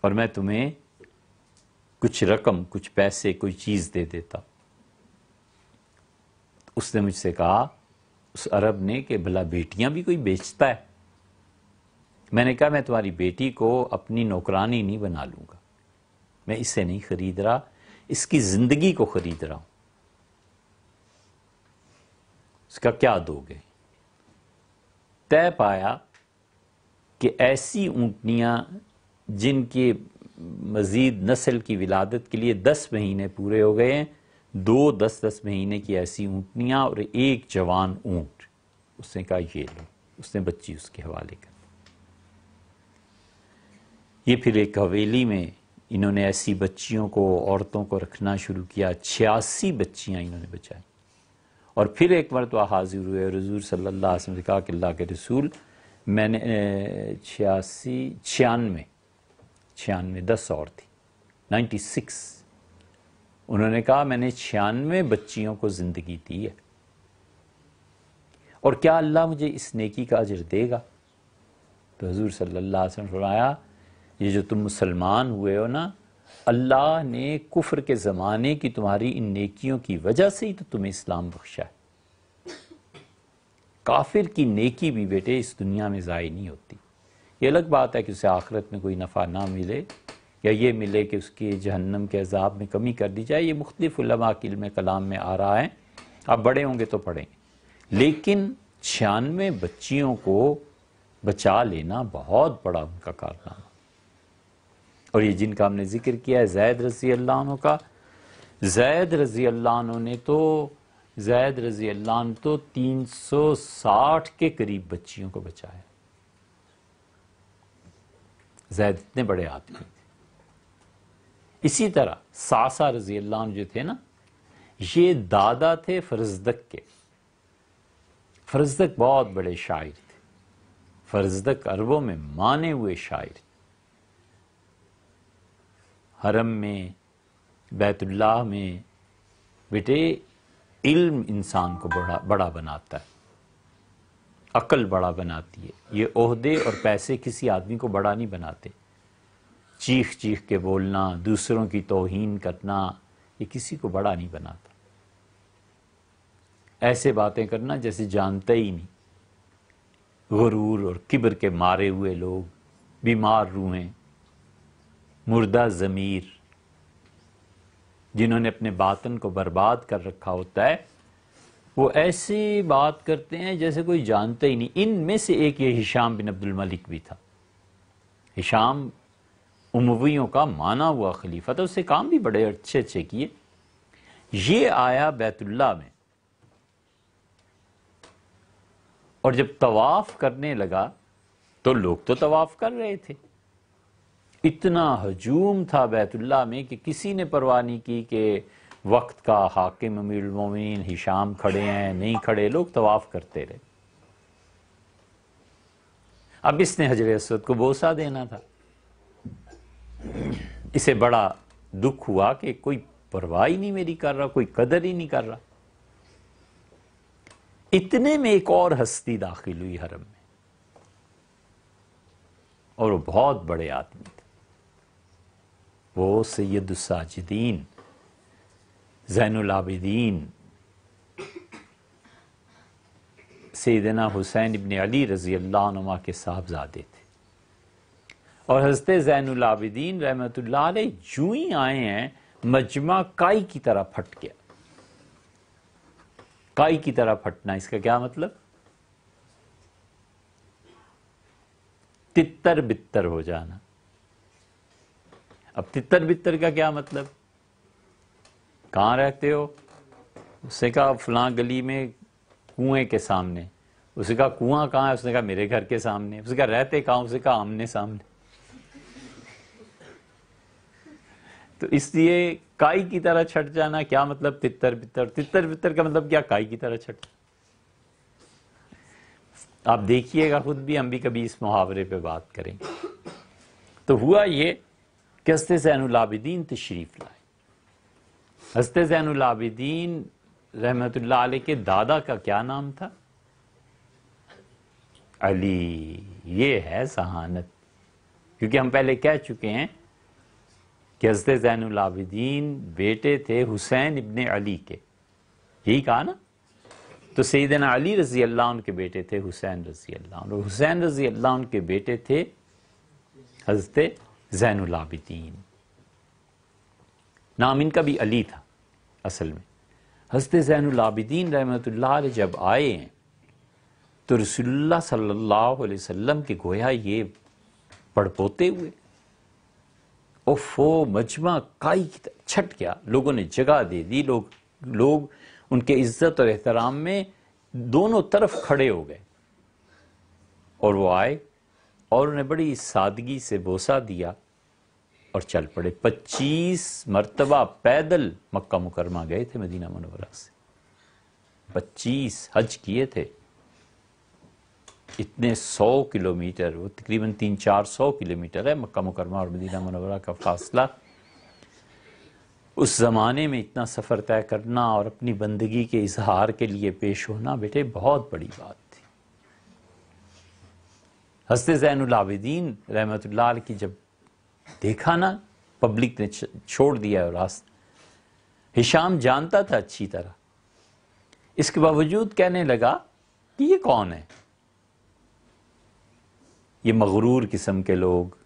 اور میں تمہیں کچھ رقم، کچھ پیسے، کوئی چیز دے دیتا۔ اس نے مجھ سے کہا، اس عرب نے، کہ بھلا بیٹیاں بھی کوئی بیچتا ہے؟ میں نے کہا میں تمہاری بیٹی کو اپنی نوکرانی نہیں بنا لوں گا، میں اسے نہیں خرید رہا، اس کی زندگی کو خرید رہا ہوں۔ اس کا کیا دو گے؟ طے پایا کہ ایسی اونٹنیاں جن کی مزید نسل کی ولادت کے لیے 10 مہینے پورے ہو گئے ہیں، 2 10 مہینے کی ایسی اونٹنیاں اور ایک جوان اونٹ، اس نے کہا یہ لو، اس نے بچی اس کے حوالے کر۔ یہ پھر ایک حویلی میں انہوں نے ایسی بچیوں کو، عورتوں کو رکھنا شروع کیا، 86 بچیاں انہوں نے بچائی، اور پھر ایک مرتبہ حاضر ہوئے اور حضور صلی اللہ علیہ وسلم نے کہا کہ اللہ کے رسول میں نے 96 10 اور تھی، 96۔ انہوں نے کہا میں نے 96 بچیوں کو زندگی دی ہے، اور کیا اللہ مجھے اس نیکی کا اجر دے گا؟ تو حضور صلی اللہ علیہ وسلم فرمایا یہ جو تم مسلمان ہوئے ہو نا، اللہ نے کفر کے زمانے کی تمہاری ان نیکیوں کی وجہ سے ہی تو تمہیں اسلام بخشا ہے۔ کافر کی نیکی بھی بیٹے اس دنیا میں ضائع نہیں ہوتی، یہ الگ بات ہے کہ اسے آخرت میں کوئی نفع نہ ملے، یا یہ ملے کہ اس کی جہنم کے عذاب میں کمی کر دی جائے، یہ مختلف علماء کے علم کلام میں آ رہا ہے، آپ بڑے ہوں گے تو پڑھیں گے، لیکن 96 بچیوں کو بچا لینا بہت بڑا ان کا کارنامہ۔ اور یہ جن کا ہم نے ذکر کیا ہے زید رضی اللہ عنہ کا، زید رضی اللہ عنہ تو 360 کے قریب بچیوں کو بچایا۔ زید اتنے بڑے آدمی تھے۔ اسی طرح ساسا رضی اللہ عنہ جو تھے نا، یہ دادا تھے فرزدق کے۔ فرزدق بہت بڑے شاعر تھے، فرزدق عربوں میں مانے ہوئے شاعر، حرم میں، بیت اللہ میں، بیٹے علم انسان کو بڑا بناتا ہے، عقل بڑا بناتی ہے. یہ عہدے اور پیسے کسی آدمی کو بڑا نہیں بناتے. چیخ چیخ کے بولنا، دوسروں کی توہین کرنا، یہ کسی کو بڑا نہیں بناتا. ایسے باتیں کرنا جیسے جانتا ہی نہیں. غرور اور کبر کے مارے ہوئے لوگ، بیمار روحیں، مردہ ضمیر، جنہوں نے اپنے باطن کو برباد کر رکھا ہوتا ہے، وہ ایسی بات کرتے ہیں جیسے کوئی جانتا ہی نہیں. ان میں سے ایک یہ ہشام بن عبد الملک بھی تھا. ہشام امویوں کا مانا ہوا خلیفہ تھا، اس سے کام بھی بڑے اچھے اچھے کیے. یہ آیا بیت اللہ میں، اور جب طواف کرنے لگا تو لوگ تو طواف کر رہے تھے. اتنا ہجوم تھا بیت اللہ میں کہ کسی نے پرواہ نہیں کی کہ وقت کا حاکم امیر المومنین ہشام کھڑے ہیں نہیں کھڑے، لوگ طواف کرتے رہے. اب اس نے حجر اسود کو بوسہ دینا تھا. اسے بڑا دکھ ہوا کہ کوئی پرواہ ہی نہیں میری کر رہا، کوئی قدر ہی نہیں کر رہا. اتنے میں ایک اور ہستی داخل ہوئی حرم میں، اور وہ بہت بڑے آدمی تھے. وہ سید الساجدین، زین العابدین، سیدنا حسین ابن علی رضی اللہ عنہ کے صاحبزادے تھے. اور حضرت زین العابدین رحمۃ اللہ علیہ جو ہی آئے ہیں، مجمع کائی کی طرح پھٹ گیا. کائی کی طرح پھٹنا، اس کا کیا مطلب؟ تتر بتر ہو جانا. اب تتر بتر کا کیا مطلب؟ کہاں رہتے ہو؟ اس نے کہا فلاں گلی میں کنویں کے سامنے. اس نے کہا کنواں کہاں ہے؟ اس نے کہا میرے گھر کے سامنے. اس نے کہا رہتے کہاں؟ اس نے کہا آمنے سامنے. تو اس لیے کائی کی طرح چھٹ جانا کیا مطلب؟ تتر بتر. تتر بتر کا مطلب کیا؟ کائی کی طرح چھٹ. آپ دیکھیے گا خود بھی، ہم بھی کبھی اس محاورے پہ بات کریں گے. تو ہوا یہ کہ حضرت زین العابدین تشریف لائے. حضرت زین العابدین رحمت اللہ علیہ کے دادا کا کیا نام تھا؟ علی. یہ ہے ذہانت. کیونکہ ہم پہلے کہہ چکے ہیں کہ حضرت زین العابدین بیٹے تھے حسین ابن علی کے. یہی کہا نا؟ تو سیدنا علی رضی اللہ عنہ کے بیٹے تھے حسین رضی اللہ عنہ، اور حسین رضی اللہ عنہ کے بیٹے تھے حضرت زین العابدین. نام ان کا بھی علی تھا اصل میں. حضرت زین العابدین رحمۃ اللہ علیہ جب آئے ہیں تو رسول اللہ صلی اللہ علیہ وسلم کے گویا یہ پڑپوتے ہوئے. اوفو، مجمع کائی کی طرح چھٹ گیا. لوگوں نے جگہ دے دی. لوگ ان کے عزت اور احترام میں دونوں طرف کھڑے ہو گئے. اور وہ آئے اور انہیں بڑی سادگی سے بوسہ دیا اور چل پڑے. 25 مرتبہ پیدل مکہ مکرمہ گئے تھے مدینہ منورہ سے. 25 حج کیے تھے. اتنے 100 کلومیٹر، وہ تقریباً 300-400 کلومیٹر ہے مکہ مکرمہ اور مدینہ منورہ کا فاصلہ. اس زمانے میں اتنا سفر طے کرنا اور اپنی بندگی کے اظہار کے لیے پیش ہونا بیٹے بہت بڑی بات تھی. حضرت زین العابدین رحمت اللہ علیہ کی جب دیکھا نا پبلک نے چھوڑ دیا راستہ. ہشام جانتا تھا اچھی طرح، اس کے باوجود کہنے لگا کہ یہ کون ہے؟ یہ مغرور قسم کے لوگ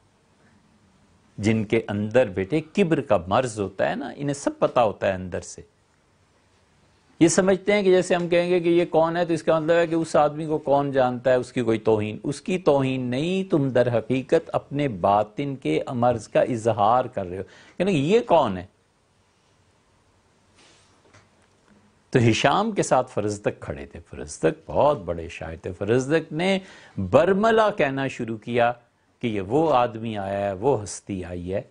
جن کے اندر بیٹے کبر کا مرض ہوتا ہے نا، انہیں سب پتا ہوتا ہے اندر سے. یہ سمجھتے ہیں کہ جیسے ہم کہیں گے کہ یہ کون ہے تو اس کا مطلب ہے کہ اس آدمی کو کون جانتا ہے، اس کی کوئی توہین. اس کی توہین نہیں، تم در حقیقت اپنے باطن کے مرض کا اظہار کر رہے ہو. یعنی یہ کون ہے؟ تو ہشام کے ساتھ فرزدق کھڑے تھے. فرزدق بہت بڑے شاعر تھے. فرزدق نے برملا کہنا شروع کیا کہ یہ وہ آدمی آیا ہے، وہ ہستی آئی ہے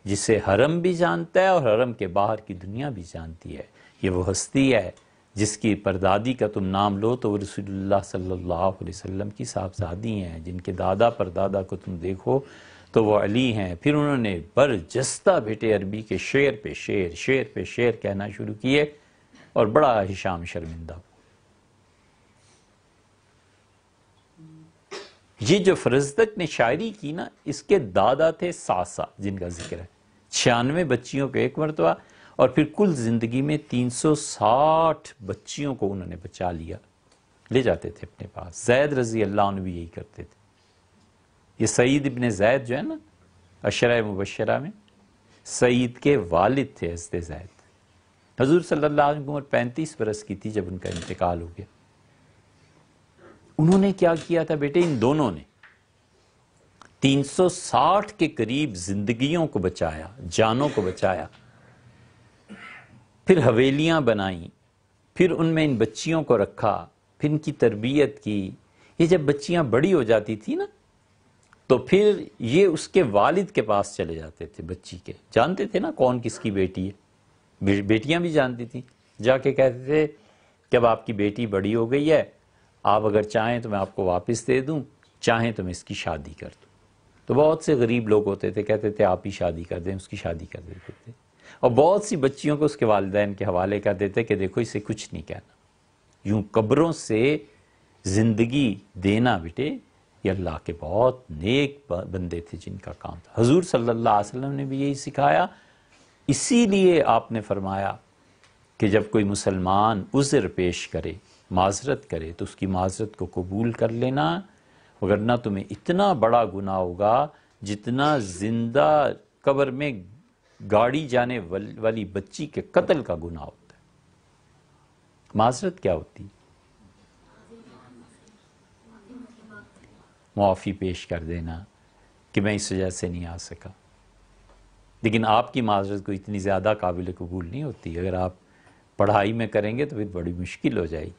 جسے حرم بھی جانتا ہے اور حرم کے باہر کی دنیا بھی جانتی ہے. یہ وہ ہستی ہے جس کی پردادی کا تم نام لو تو وہ رسول اللہ صلی اللہ علیہ وسلم کی صاحبزادی ہیں. جن کے دادا پردادا کو تم دیکھو تو وہ علی ہیں. پھر انہوں نے برجستہ بیٹے عربی کے شعر پہ شعر، شعر پہ شعر کہنا شروع کیے اور بڑا ہشام شرمندہ ہوا. یہ جو فرزدق نے شاعری کی نا، اس کے دادا تھے ساسا جن کا ذکر ہے، 96 بچیوں کو ایک مرتبہ، اور پھر کل زندگی میں 360 بچیوں کو انہوں نے بچا لیا، لے جاتے تھے اپنے پاس۔ زید رضی اللہ عنہ بھی یہی کرتے تھے۔ یہ سعید ابن زید جو ہے نا، عشرہ مبشرہ میں سعید کے والد تھے حضرت زید۔ حضور صلی اللہ علیہ وسلم کی عمر 35 برس کی تھی جب ان کا انتقال ہو گیا۔ انہوں نے کیا کیا تھا بیٹے؟ ان دونوں نے 360 کے قریب زندگیوں کو بچایا، جانوں کو بچایا، پھر حویلیاں بنائیں، پھر ان میں ان بچیوں کو رکھا، پھر ان کی تربیت کی۔ یہ جب بچیاں بڑی ہو جاتی تھی نا، تو پھر یہ اس کے والد کے پاس چلے جاتے تھے بچی کے، جانتے تھے نا کون کس کی بیٹی ہے، بیٹیاں بھی جانتی تھیں، جا کے کہتے تھے کہ اب آپ کی بیٹی بڑی ہو گئی ہے، آپ اگر چاہیں تو میں آپ کو واپس دے دوں، چاہیں تو میں اس کی شادی کر دوں۔ تو بہت سے غریب لوگ ہوتے تھے، کہتے تھے آپ ہی شادی کر دیں، اس کی شادی کر دیتے تھے، اور بہت سی بچیوں کو اس کے والدین کے حوالے کر دیتے کہ دیکھو اسے کچھ نہیں کہنا۔ یوں قبروں سے زندگی دینا بیٹے، یہ اللہ کے بہت نیک بندے تھے جن کا کام تھا۔ حضور صلی اللہ علیہ وسلم نے بھی یہی سکھایا، اسی لیے آپ نے فرمایا کہ جب کوئی مسلمان عذر پیش کرے، معذرت کرے، تو اس کی معذرت کو قبول کر لینا، وگرنہ تمہیں اتنا بڑا گناہ ہوگا جتنا زندہ قبر میں گاڑی جانے والی بچی کے قتل کا گناہ ہوتا ہے۔ معذرت کیا ہوتی؟ معافی پیش کر دینا کہ میں اس وجہ سے نہیں آ سکا۔ لیکن آپ کی معذرت کو اتنی زیادہ قابل قبول نہیں ہوتی۔ اگر آپ پڑھائی میں کریں گے تو پھر بڑی مشکل ہو جائے گی۔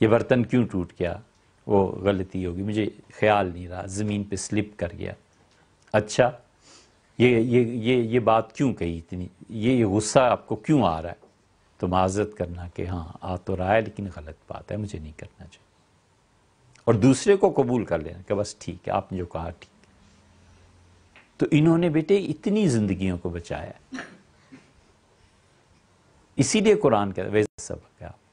یہ برتن کیوں ٹوٹ گیا؟ وہ غلطی ہوگی، مجھے خیال نہیں رہا، زمین پہ سلپ کر گیا۔ اچھا، یہ بات کیوں کہی اتنی، یہ غصہ آپ کو کیوں آ رہا ہے؟ تو معذرت کرنا کہ ہاں آ تو رہا ہے لیکن غلط بات ہے، مجھے نہیں کرنا چاہیے، اور دوسرے کو قبول کر لینا کہ بس ٹھیک ہے، آپ نے جو کہا ٹھیک ہے۔ تو انہوں نے بیٹے اتنی زندگیوں کو بچایا، اسی لیے قرآن کہتا ہے ویسا سبق ہے آپ